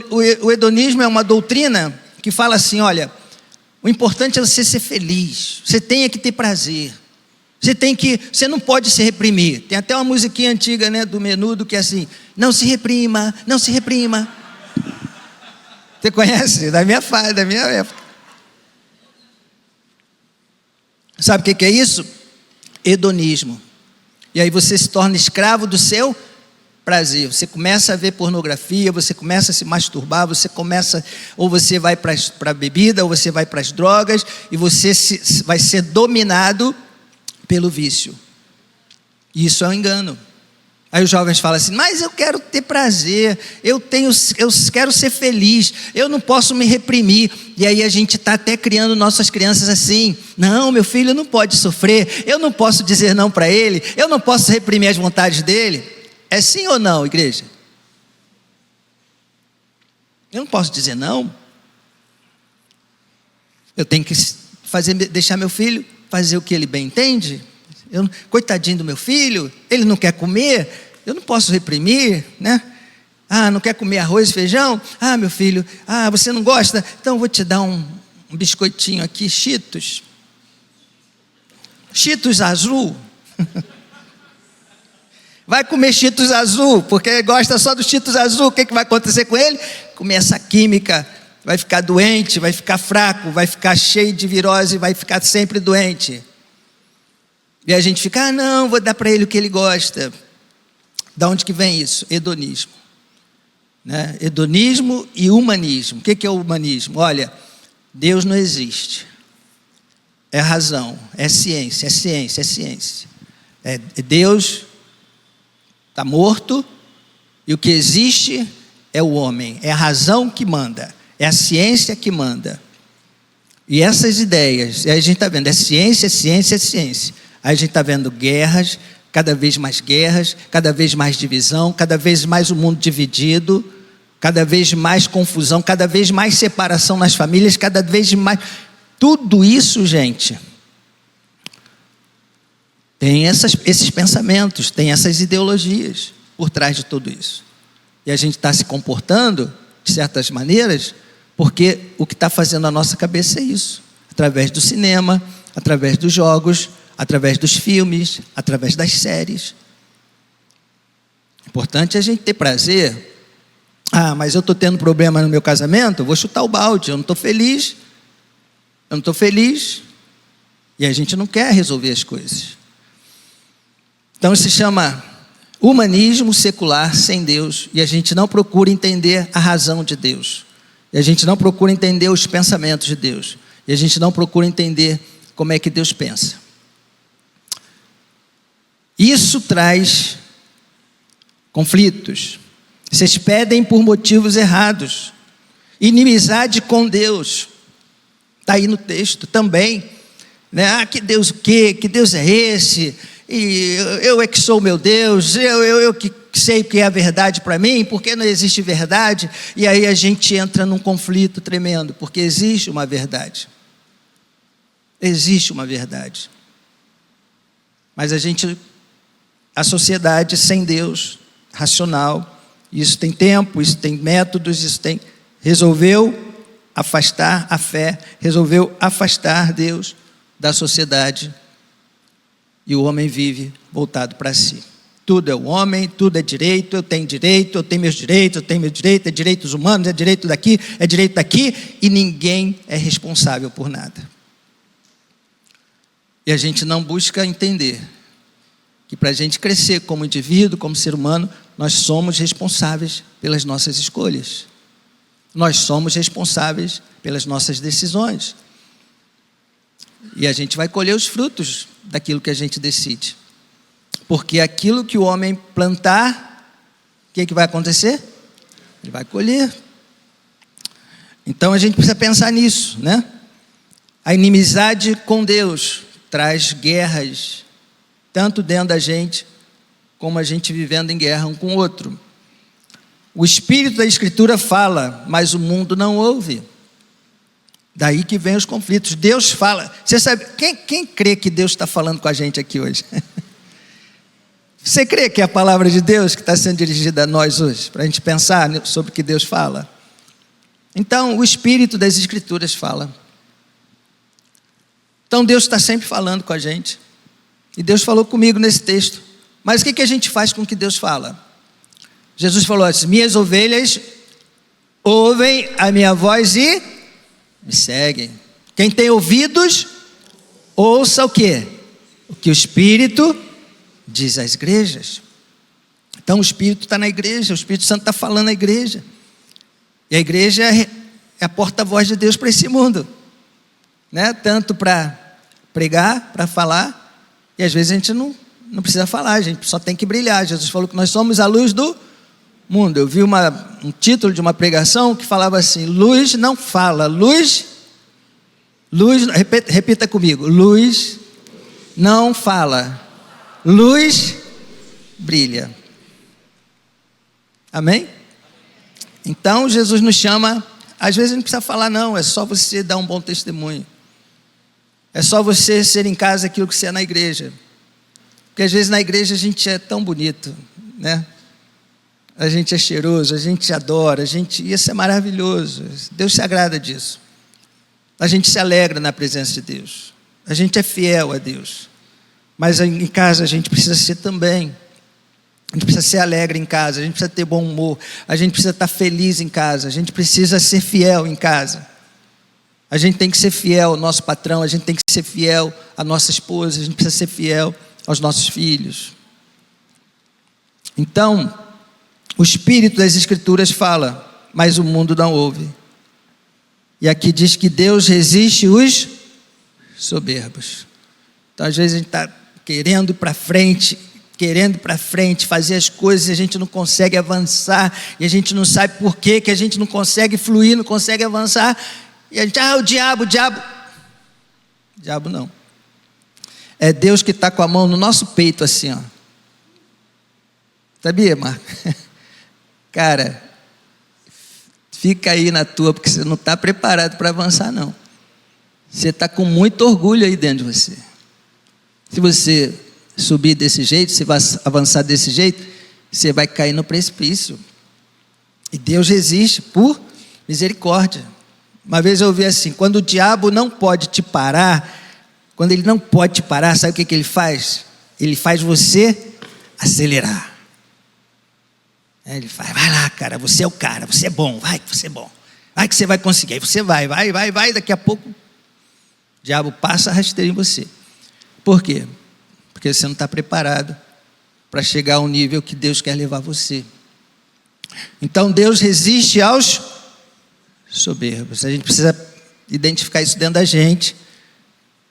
O hedonismo é uma doutrina que fala assim: olha, o importante é você ser feliz, você tem que ter prazer, você não pode se reprimir. Tem até uma musiquinha antiga, né, do Menudo, que é assim: não se reprima, não se reprima. Você conhece? Da minha época. Sabe o que é isso? Hedonismo. E aí você se torna escravo do seu prazer. Você começa a ver pornografia, você começa a se masturbar, ou você vai para a bebida, ou você vai para as drogas, e você vai ser dominado pelo vício. E isso é um engano. Aí os jovens falam assim: mas eu quero ter prazer, eu quero ser feliz, eu não posso me reprimir. E aí a gente está até criando nossas crianças assim: não, meu filho não pode sofrer, eu não posso dizer não para ele, eu não posso reprimir as vontades dele. É sim ou não, igreja? Eu não posso dizer não. Eu tenho que deixar meu filho fazer o que ele bem entende. Coitadinho do meu filho, ele não quer comer, eu não posso reprimir, né? Não quer comer arroz e feijão? Meu filho, você não gosta? Então eu vou te dar um biscoitinho aqui, Cheetos azul. Vai comer Cheetos azul, porque ele gosta só dos Cheetos azul. O que vai acontecer com ele? Começa a química, vai ficar doente, vai ficar fraco, vai ficar cheio de virose, vai ficar sempre doente. E a gente fica: não, vou dar para ele o que ele gosta. Da onde que vem isso? Hedonismo, né? Hedonismo e humanismo. O que é o humanismo? Olha, Deus não existe. É razão, é ciência. Deus está morto, e o que existe é o homem, é a razão que manda, é a ciência que manda. E essas ideias, aí a gente está vendo, é ciência. Aí a gente está vendo guerras, cada vez mais divisão, cada vez mais o mundo dividido, cada vez mais confusão, cada vez mais separação nas famílias, cada vez mais. Tudo isso, gente, tem esses pensamentos, tem essas ideologias por trás de tudo isso. E a gente está se comportando de certas maneiras, porque o que está fazendo a nossa cabeça é isso. Através do cinema, através dos jogos, através dos filmes, através das séries. O importante é a gente ter prazer. Mas eu estou tendo problema no meu casamento, eu vou chutar o balde, eu não estou feliz. E a gente não quer resolver as coisas. Então isso se chama humanismo secular sem Deus, e a gente não procura entender a razão de Deus, e a gente não procura entender os pensamentos de Deus, e a gente não procura entender como é que Deus pensa. Isso traz conflitos. Vocês pedem por motivos errados. Inimizade com Deus. Está aí no texto também, né? Que Deus o quê? Que Deus é esse? E eu é que sou o meu Deus, eu que sei o que é a verdade para mim, por que não existe verdade? E aí a gente entra num conflito tremendo, porque existe uma verdade. Existe uma verdade. Mas a sociedade sem Deus, racional, isso tem tempo, isso tem métodos, resolveu afastar a fé, resolveu afastar Deus da sociedade, e o homem vive voltado para si. Tudo é o homem, tudo é direito, eu tenho meus direitos, é direitos humanos, é direito daqui, e ninguém é responsável por nada. E a gente não busca entender que para a gente crescer como indivíduo, como ser humano, nós somos responsáveis pelas nossas escolhas. Nós somos responsáveis pelas nossas decisões. E a gente vai colher os frutos daquilo que a gente decide. Porque aquilo que o homem plantar, o que vai acontecer? Ele vai colher. Então a gente precisa pensar nisso, né? A inimizade com Deus traz guerras, tanto dentro da gente, como a gente vivendo em guerra um com o outro. O Espírito da Escritura fala, mas o mundo não ouve. Daí que vem os conflitos. Deus fala. Você sabe, quem crê que Deus está falando com a gente aqui hoje? Você crê que é a palavra de Deus que está sendo dirigida a nós hoje? Para a gente pensar sobre o que Deus fala? Então, o Espírito das Escrituras fala. Então, Deus está sempre falando com a gente. E Deus falou comigo nesse texto. Mas o que a gente faz com o que Deus fala? Jesus falou assim: minhas ovelhas ouvem a minha voz e me seguem. Quem tem ouvidos, ouça o quê? O que o Espírito diz às igrejas. Então o Espírito está na igreja, o Espírito Santo está falando na igreja. E a igreja é a porta-voz de Deus para esse mundo, né? Tanto para pregar, para falar, e às vezes a gente não precisa falar, a gente só tem que brilhar. Jesus falou que nós somos a luz do mundo. Eu vi um título de uma pregação que falava assim: luz não fala, luz, repita comigo, luz não fala, luz brilha. Amém? Então Jesus nos chama. Às vezes não precisa falar não, é só você dar um bom testemunho. É só você ser em casa aquilo que você é na igreja. Porque às vezes na igreja a gente é tão bonito, né? A gente é cheiroso, a gente adora, isso é maravilhoso. Deus se agrada disso. A gente se alegra na presença de Deus. A gente é fiel a Deus. Mas em casa a gente precisa ser também. A gente precisa ser alegre em casa, a gente precisa ter bom humor, a gente precisa estar feliz em casa, a gente precisa ser fiel em casa. A gente tem que ser fiel ao nosso patrão, a gente tem que ser fiel à nossa esposa, a gente precisa ser fiel aos nossos filhos. Então, o Espírito das Escrituras fala, mas o mundo não ouve. E aqui diz que Deus resiste os soberbos. Então às vezes a gente está querendo ir para frente, fazer as coisas, e a gente não consegue avançar, e a gente não sabe por que a gente não consegue fluir, não consegue avançar, e a gente, o diabo não. É Deus que está com a mão no nosso peito assim, ó. Sabia, Marco? Cara, fica aí na tua, porque você não está preparado para avançar não. Você está com muito orgulho aí dentro de você. Se você subir desse jeito, se vai avançar desse jeito, você vai cair no precipício. E Deus resiste por misericórdia. Uma vez eu ouvi assim: quando o diabo não pode te parar, quando ele não pode te parar, sabe o que ele faz? Ele faz você acelerar. Ele faz: vai lá, cara, você é o cara, você é bom, vai que você é bom, vai que você vai conseguir. Aí você vai, daqui a pouco o diabo passa a rasteira em você. Por quê? Porque você não está preparado para chegar ao nível que Deus quer levar você. Então Deus resiste aos soberbos. A gente precisa identificar isso dentro da gente,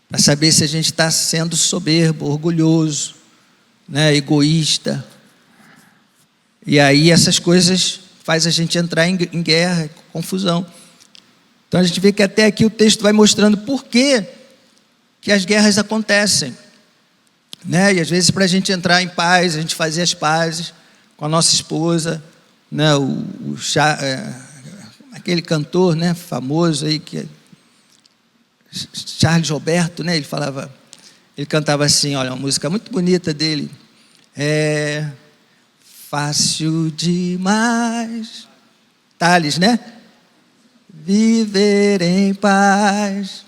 para saber se a gente está sendo soberbo, orgulhoso, né, egoísta. E aí essas coisas faz a gente entrar em guerra, confusão. Então a gente vê que até aqui o texto vai mostrando por que as guerras acontecem, né? E às vezes para a gente entrar em paz, a gente fazer as pazes, com a nossa esposa, né? Aquele cantor, né, famoso aí, Charles Roberto, né? Ele cantava assim, olha, uma música muito bonita dele. É fácil demais, Tales, né? Viver em paz.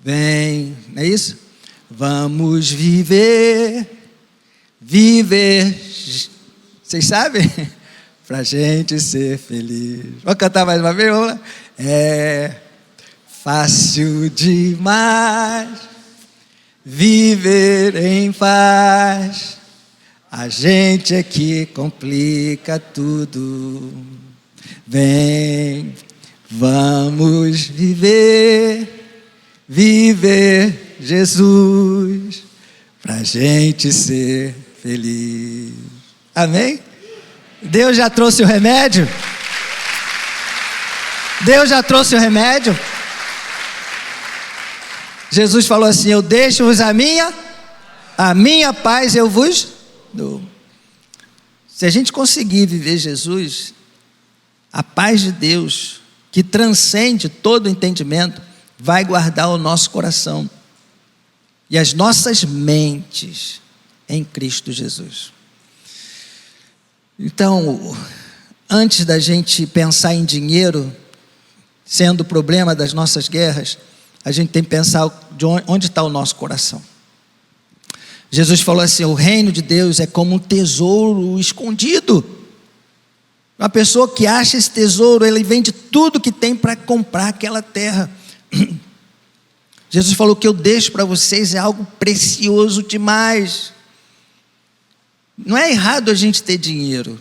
Vem, não é isso? Vamos viver. Vocês sabem? Pra gente ser feliz. Vamos cantar mais uma vez? Vamos lá. É fácil demais viver em paz. A gente é que complica tudo. Vem, vamos viver Jesus, pra gente ser feliz. Amém? Deus já trouxe o remédio? Deus já trouxe o remédio? Jesus falou assim: eu deixo-vos a minha paz eu vos dou. Se a gente conseguir viver Jesus, a paz de Deus, que transcende todo entendimento, vai guardar o nosso coração e as nossas mentes em Cristo Jesus. Então, antes da gente pensar em dinheiro sendo o problema das nossas guerras, a gente tem que pensar de onde está o nosso coração. Jesus falou assim: o reino de Deus é como um tesouro escondido. Uma pessoa que acha esse tesouro, ele vende tudo que tem para comprar aquela terra. Jesus falou: que eu deixo para vocês é algo precioso demais. Não é errado a gente ter dinheiro,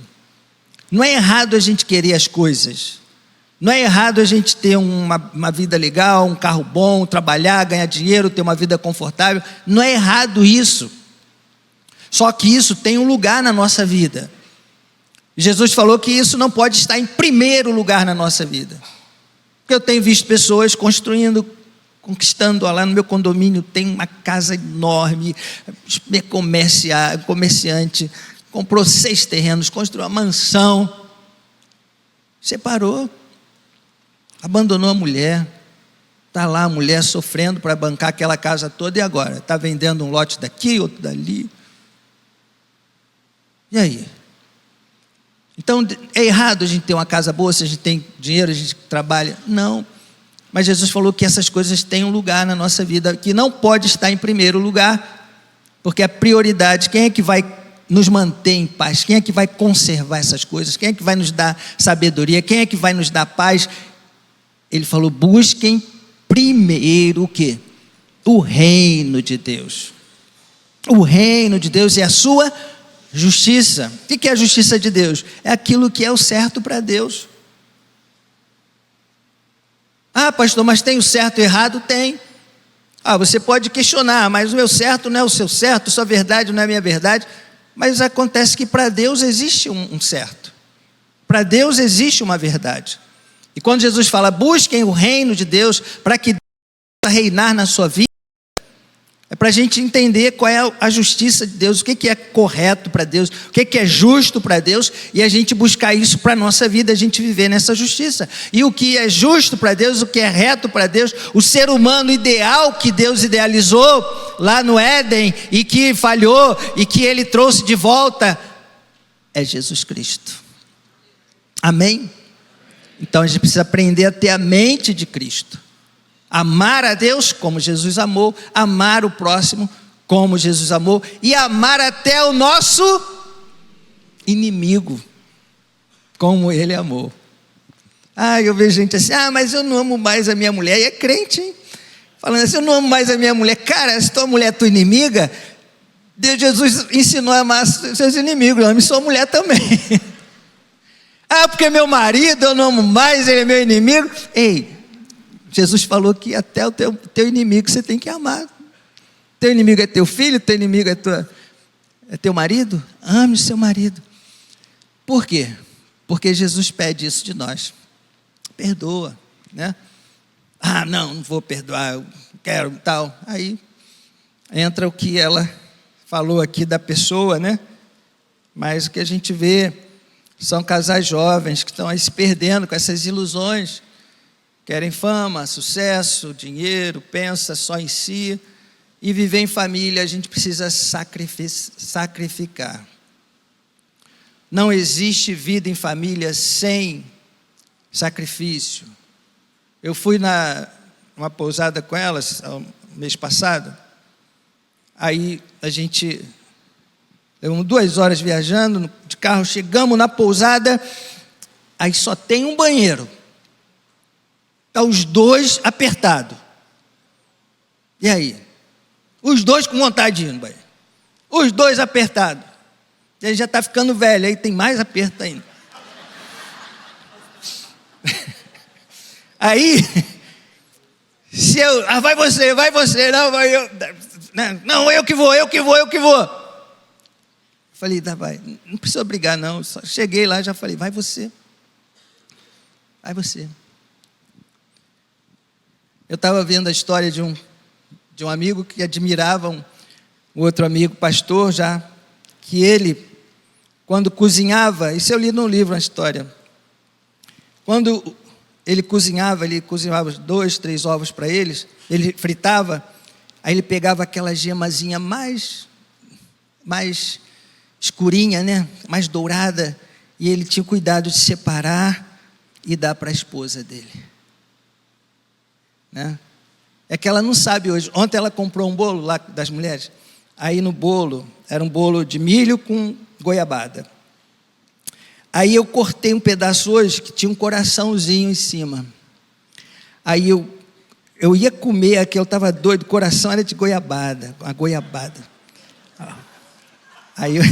não é errado a gente querer as coisas, não é errado a gente ter uma vida legal, um carro bom, trabalhar, ganhar dinheiro, ter uma vida confortável. Não é errado isso. Só que isso tem um lugar na nossa vida. Jesus falou que isso não pode estar em primeiro lugar na nossa vida. Porque eu tenho visto pessoas conquistando, lá no meu condomínio tem uma casa enorme, comerciante, comprou 6 terrenos, construiu uma mansão, separou, abandonou a mulher, está lá a mulher sofrendo para bancar aquela casa toda, e agora? Está vendendo um lote daqui, outro dali. E aí? Então, é errado a gente ter uma casa boa, se a gente tem dinheiro, a gente trabalha? Não. Mas Jesus falou que essas coisas têm um lugar na nossa vida, que não pode estar em primeiro lugar, porque a prioridade, quem é que vai nos manter em paz? Quem é que vai conservar essas coisas? Quem é que vai nos dar sabedoria? Quem é que vai nos dar paz? Ele falou: busquem primeiro o quê? O reino de Deus. O reino de Deus é a sua justiça. O que é a justiça de Deus? É aquilo que é o certo para Deus. Ah, pastor, mas tem o certo e o errado? Tem. Ah, você pode questionar, mas o meu certo não é o seu certo, sua verdade não é a minha verdade. Mas acontece que para Deus existe um certo. Para Deus existe uma verdade. E quando Jesus fala: busquem o reino de Deus para que Deus possa reinar na sua vida, é para a gente entender qual é a justiça de Deus, o que é correto para Deus, o que é justo para Deus, e a gente buscar isso para a nossa vida, a gente viver nessa justiça. E o que é justo para Deus, o que é reto para Deus, o ser humano ideal que Deus idealizou lá no Éden, e que falhou, e que Ele trouxe de volta, é Jesus Cristo. Amém? Então a gente precisa aprender a ter a mente de Cristo. Amar a Deus como Jesus amou, amar o próximo como Jesus amou, e amar até o nosso inimigo como Ele amou. Ah, eu vejo gente assim: ah, mas eu não amo mais a minha mulher. E é crente, hein? Falando assim: eu não amo mais a minha mulher. Cara, se tua mulher é tua inimiga, Jesus ensinou a amar seus inimigos. Ame sua mulher também. Ah, porque meu marido eu não amo mais, ele é meu inimigo. Ei, Jesus falou que até o teu inimigo você tem que amar. Teu inimigo é teu filho, teu inimigo é teu marido. Ame o seu marido. Por quê? Porque Jesus pede isso de nós. Perdoa, né? Ah, não vou perdoar, eu quero tal. Aí entra o que ela falou aqui da pessoa, né? Mas o que a gente vê são casais jovens que estão aí se perdendo com essas ilusões, querem fama, sucesso, dinheiro, pensa só em si, e viver em família a gente precisa sacrificar. Não existe vida em família sem sacrifício. Eu fui numa pousada com elas mês passado, aí a gente, deu 2 horas viajando de carro, chegamos na pousada, aí só tem um banheiro, está os 2 apertados, e aí? Os 2 com vontade de ir no banheiro, os 2 apertados, ele já está ficando velho, aí tem mais aperto ainda. Aí, se eu, vai você, não, vai eu, não, eu que vou. Falei, vai, não precisa brigar não, só cheguei lá, já falei, vai você. Eu estava vendo a história de um amigo que admirava um outro amigo, pastor já, que ele, quando cozinhava, isso eu li num livro, uma história, quando ele cozinhava 2, 3 ovos para eles, ele fritava, aí ele pegava aquela gemazinha mais escurinha, né? Mais dourada, e ele tinha cuidado de separar e dar para a esposa dele, né? É que ela não sabe hoje. Ontem ela comprou um bolo lá das mulheres, aí no bolo, era um bolo de milho com goiabada. Aí eu cortei um pedaço hoje que tinha um coraçãozinho em cima. Aí eu ia comer aqui, eu estava doido, o coração era de goiabada, a goiabada. Aí eu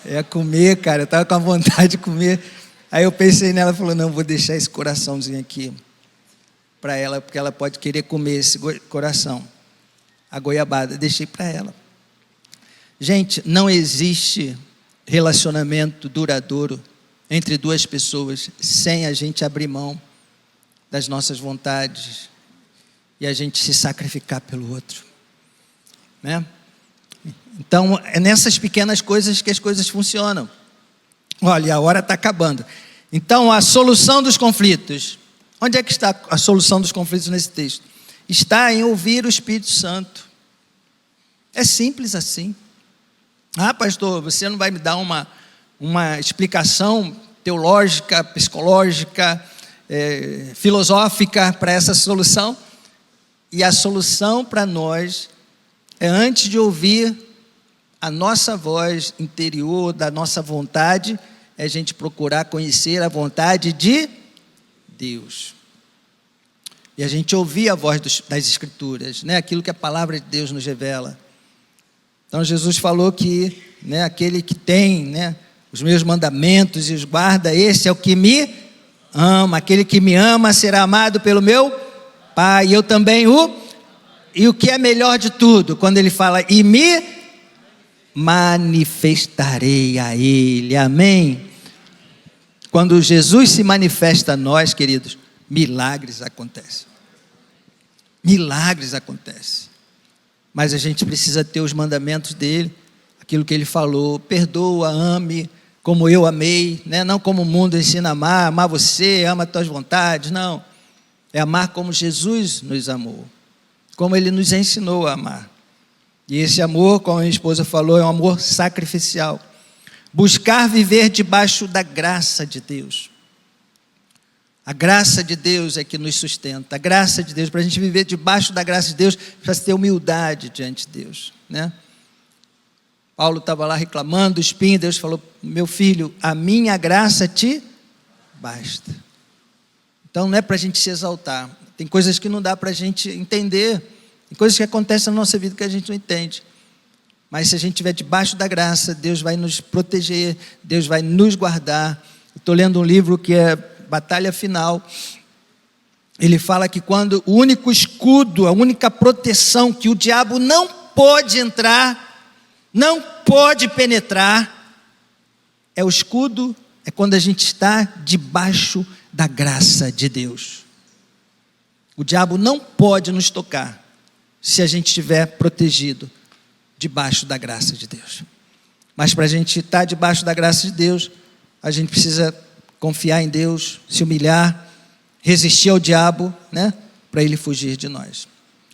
ia comer, cara, eu estava com a vontade de comer. Aí eu pensei nela, falou, não, vou deixar esse coraçãozinho aqui para ela, porque ela pode querer comer esse coração, a goiabada, deixei para ela. Gente, não existe relacionamento duradouro entre 2 pessoas sem a gente abrir mão das nossas vontades e a gente se sacrificar pelo outro, né? Então, é nessas pequenas coisas que as coisas funcionam. Olha, a hora está acabando. Então, a solução dos conflitos. Onde é que está a solução dos conflitos nesse texto? Está em ouvir o Espírito Santo. É simples assim. Ah, pastor, você não vai me dar uma explicação teológica, psicológica, filosófica para essa solução? E a solução para nós é, antes de ouvir a nossa voz interior, da nossa vontade, é a gente procurar conhecer a vontade de Deus. E a gente ouvir a voz das Escrituras, né? Aquilo que a palavra de Deus nos revela. Então Jesus falou que, né, aquele que tem, né, os meus mandamentos e os guarda, esse é o que me ama. Aquele que me ama será amado pelo meu Pai, e eu também e o que é melhor de tudo, quando ele fala, e me manifestarei a ele, amém? Quando Jesus se manifesta a nós, queridos, milagres acontecem. Mas a gente precisa ter os mandamentos dele, aquilo que ele falou, perdoa, ame, como eu amei, né? Não como o mundo ensina a amar você, ama as tuas vontades, não. É amar como Jesus nos amou, como ele nos ensinou a amar. E esse amor, como a minha esposa falou, é um amor sacrificial. Buscar viver debaixo da graça de Deus. A graça de Deus é que nos sustenta. A graça de Deus, para a gente viver debaixo da graça de Deus, precisa ter humildade diante de Deus, né? Paulo estava lá reclamando do espinho, Deus falou, meu filho, a minha graça te basta. Então não é para a gente se exaltar. Tem coisas que não dá para a gente entender. Tem coisas que acontecem na nossa vida que a gente não entende. Mas se a gente estiver debaixo da graça, Deus vai nos proteger, Deus vai nos guardar. Estou lendo um livro que é Batalha Final. Ele fala que quando o único escudo, a única proteção que o diabo não pode entrar, não pode penetrar, é o escudo, é quando a gente está debaixo da graça de Deus. O diabo não pode nos tocar se a gente estiver protegido debaixo da graça de Deus. Mas para a gente estar debaixo da graça de Deus, a gente precisa confiar em Deus, se humilhar, resistir ao diabo, né? Para ele fugir de nós.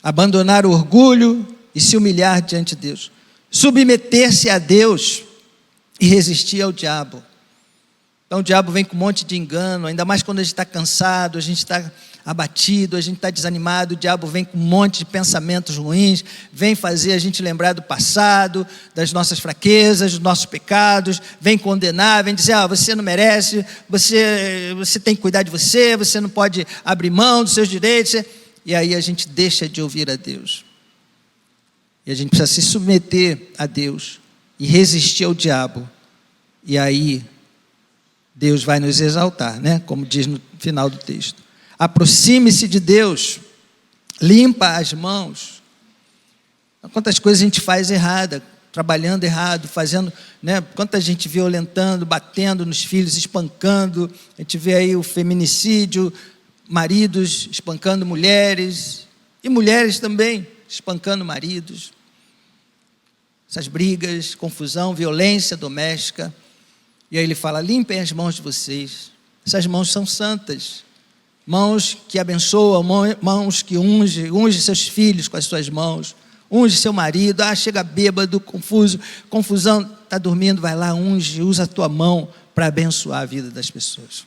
Abandonar o orgulho e se humilhar diante de Deus. Submeter-se a Deus e resistir ao diabo. Então o diabo vem com um monte de engano, ainda mais quando a gente está cansado, a gente está abatido, a gente está desanimado, o diabo vem com um monte de pensamentos ruins, vem fazer a gente lembrar do passado, das nossas fraquezas, dos nossos pecados, vem condenar, vem dizer, você não merece, você tem que cuidar de você, você não pode abrir mão dos seus direitos, e aí a gente deixa de ouvir a Deus. E a gente precisa se submeter a Deus e resistir ao diabo, e aí Deus vai nos exaltar, né? Como diz no final do texto. Aproxime-se de Deus, limpa as mãos. Quantas coisas a gente faz errada, trabalhando errado, fazendo, né? Quanta gente violentando, batendo nos filhos, espancando. A gente vê aí o feminicídio, maridos espancando mulheres, e mulheres também espancando maridos. Essas brigas, confusão, violência doméstica. E aí ele fala, limpem as mãos de vocês. Essas mãos são santas. Mãos que abençoam, mãos que unge seus filhos com as suas mãos, unge seu marido, chega bêbado, confusão, está dormindo, vai lá, unge, usa a tua mão para abençoar a vida das pessoas.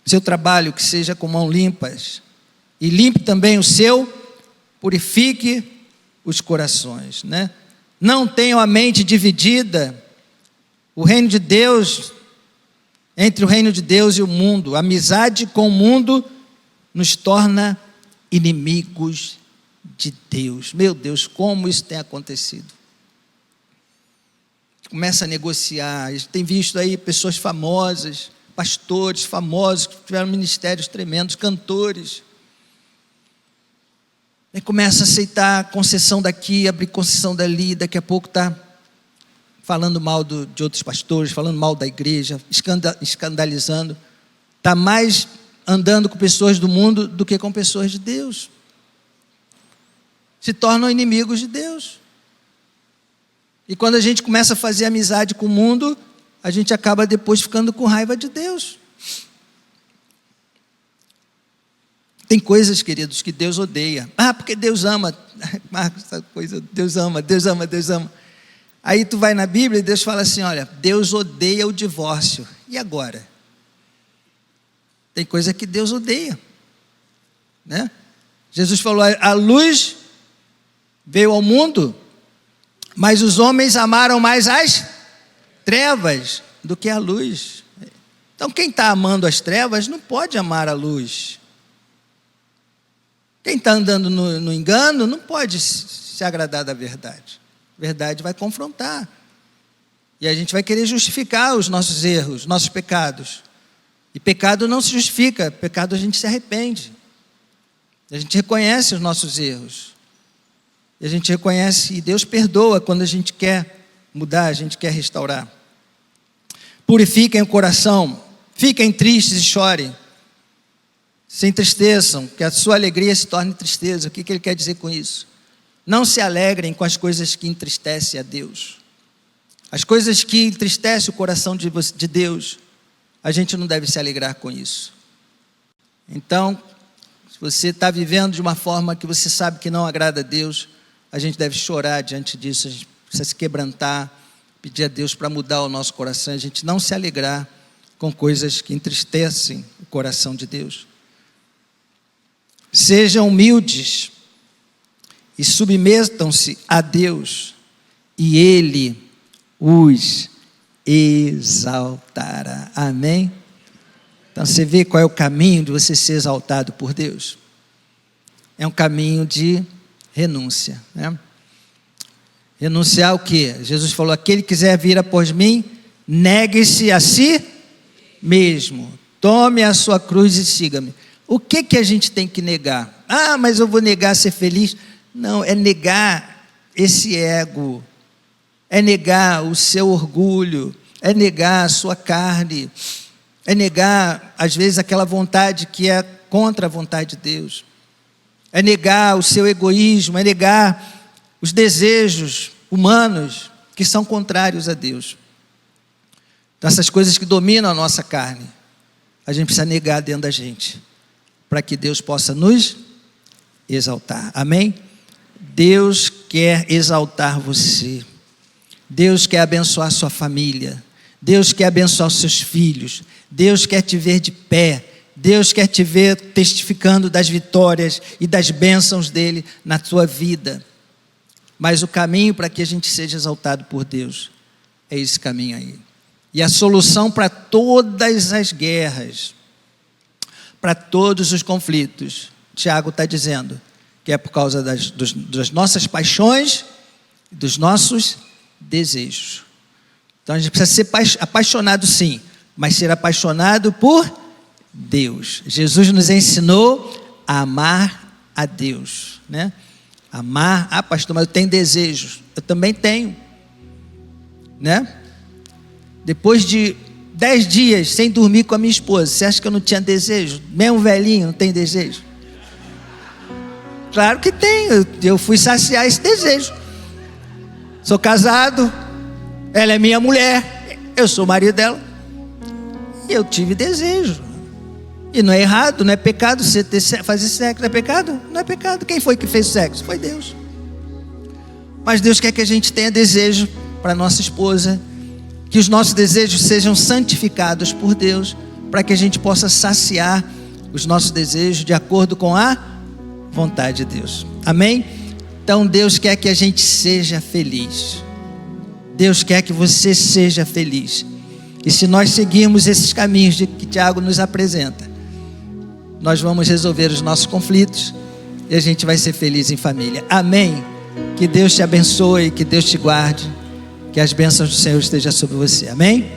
Seu trabalho que seja com mãos limpas, e limpe também o seu, purifique os corações, né? Não tenham a mente dividida, o reino de Deus, entre o reino de Deus e o mundo, a amizade com o mundo nos torna inimigos de Deus. Meu Deus, como isso tem acontecido? Começa a negociar, a gente tem visto aí pessoas famosas, pastores famosos, que tiveram ministérios tremendos, cantores. Aí começa a aceitar concessão daqui, abrir concessão dali, daqui a pouco está falando mal de outros pastores, falando mal da igreja, escandalizando. Está mais andando com pessoas do mundo do que com pessoas de Deus. Se tornam inimigos de Deus. E quando a gente começa a fazer amizade com o mundo, a gente acaba depois ficando com raiva de Deus. Tem coisas, queridos, que Deus odeia. Porque Deus ama. Essa coisa, Deus ama, Deus ama, Deus ama. Aí tu vai na Bíblia e Deus fala assim, olha, Deus odeia o divórcio. E agora? Tem coisa que Deus odeia, né? Jesus falou, a luz veio ao mundo, mas os homens amaram mais as trevas do que a luz. Então quem está amando as trevas não pode amar a luz. Quem está andando no engano não pode se agradar da verdade. A verdade vai confrontar. E a gente vai querer justificar os nossos erros, nossos pecados. E pecado não se justifica, pecado a gente se arrepende. A gente reconhece os nossos erros. E a gente reconhece, e Deus perdoa quando a gente quer mudar, a gente quer restaurar. Purifiquem o coração, fiquem tristes e chorem. Se entristeçam, que a sua alegria se torne tristeza. O que ele quer dizer com isso? Não se alegrem com as coisas que entristecem a Deus. As coisas que entristecem o coração de Deus, a gente não deve se alegrar com isso. Então, se você está vivendo de uma forma que você sabe que não agrada a Deus, a gente deve chorar diante disso, a gente precisa se quebrantar, pedir a Deus para mudar o nosso coração, a gente não se alegrar com coisas que entristecem o coração de Deus. Sejam humildes e submetam-se a Deus, e Ele os exaltará. Amém? Então você vê qual é o caminho de você ser exaltado por Deus? É um caminho de renúncia, né? Renunciar o quê? Jesus falou, aquele que quiser vir após mim, negue-se a si mesmo, tome a sua cruz e siga-me. O que a gente tem que negar? Mas eu vou negar ser feliz. Não, é negar esse ego, é negar o seu orgulho, é negar a sua carne, é negar, às vezes, aquela vontade que é contra a vontade de Deus. é negar o seu egoísmo, é negar os desejos humanos que são contrários a Deus. Então, essas coisas que dominam a nossa carne, a gente precisa negar dentro da gente, para que Deus possa nos exaltar. Amém? Deus quer exaltar você. Deus quer abençoar sua família. Deus quer abençoar os seus filhos. Deus quer te ver de pé. Deus quer te ver testificando das vitórias e das bênçãos dele na sua vida. Mas o caminho para que a gente seja exaltado por Deus é esse caminho aí. E a solução para todas as guerras, para todos os conflitos, Tiago está dizendo que é por causa das nossas paixões, dos nossos desejos. Então a gente precisa ser apaixonado sim, mas ser apaixonado por Deus. Jesus nos ensinou a amar a Deus, né? Amar, pastor, mas eu tenho desejos. Eu também tenho, né? Depois de 10 dias sem dormir com a minha esposa, você acha que eu não tinha desejo? Mesmo velhinho, não tem desejo? Claro que tem, eu fui saciar esse desejo. Sou casado, ela é minha mulher, eu sou o marido dela, e eu tive desejo. E não é errado, não é pecado você fazer sexo, não é pecado? Não é pecado. Quem foi que fez sexo? Foi Deus. Mas Deus quer que a gente tenha desejo para nossa esposa, que os nossos desejos sejam santificados por Deus, para que a gente possa saciar os nossos desejos de acordo com a vontade de Deus. Amém? Então Deus quer que a gente seja feliz. Deus quer que você seja feliz. E se nós seguirmos esses caminhos que Tiago nos apresenta, nós vamos resolver os nossos conflitos e a gente vai ser feliz em família. Amém? Que Deus te abençoe, que Deus te guarde, que as bênçãos do Senhor estejam sobre você. Amém?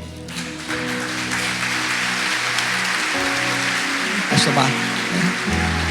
Pastor Marcos.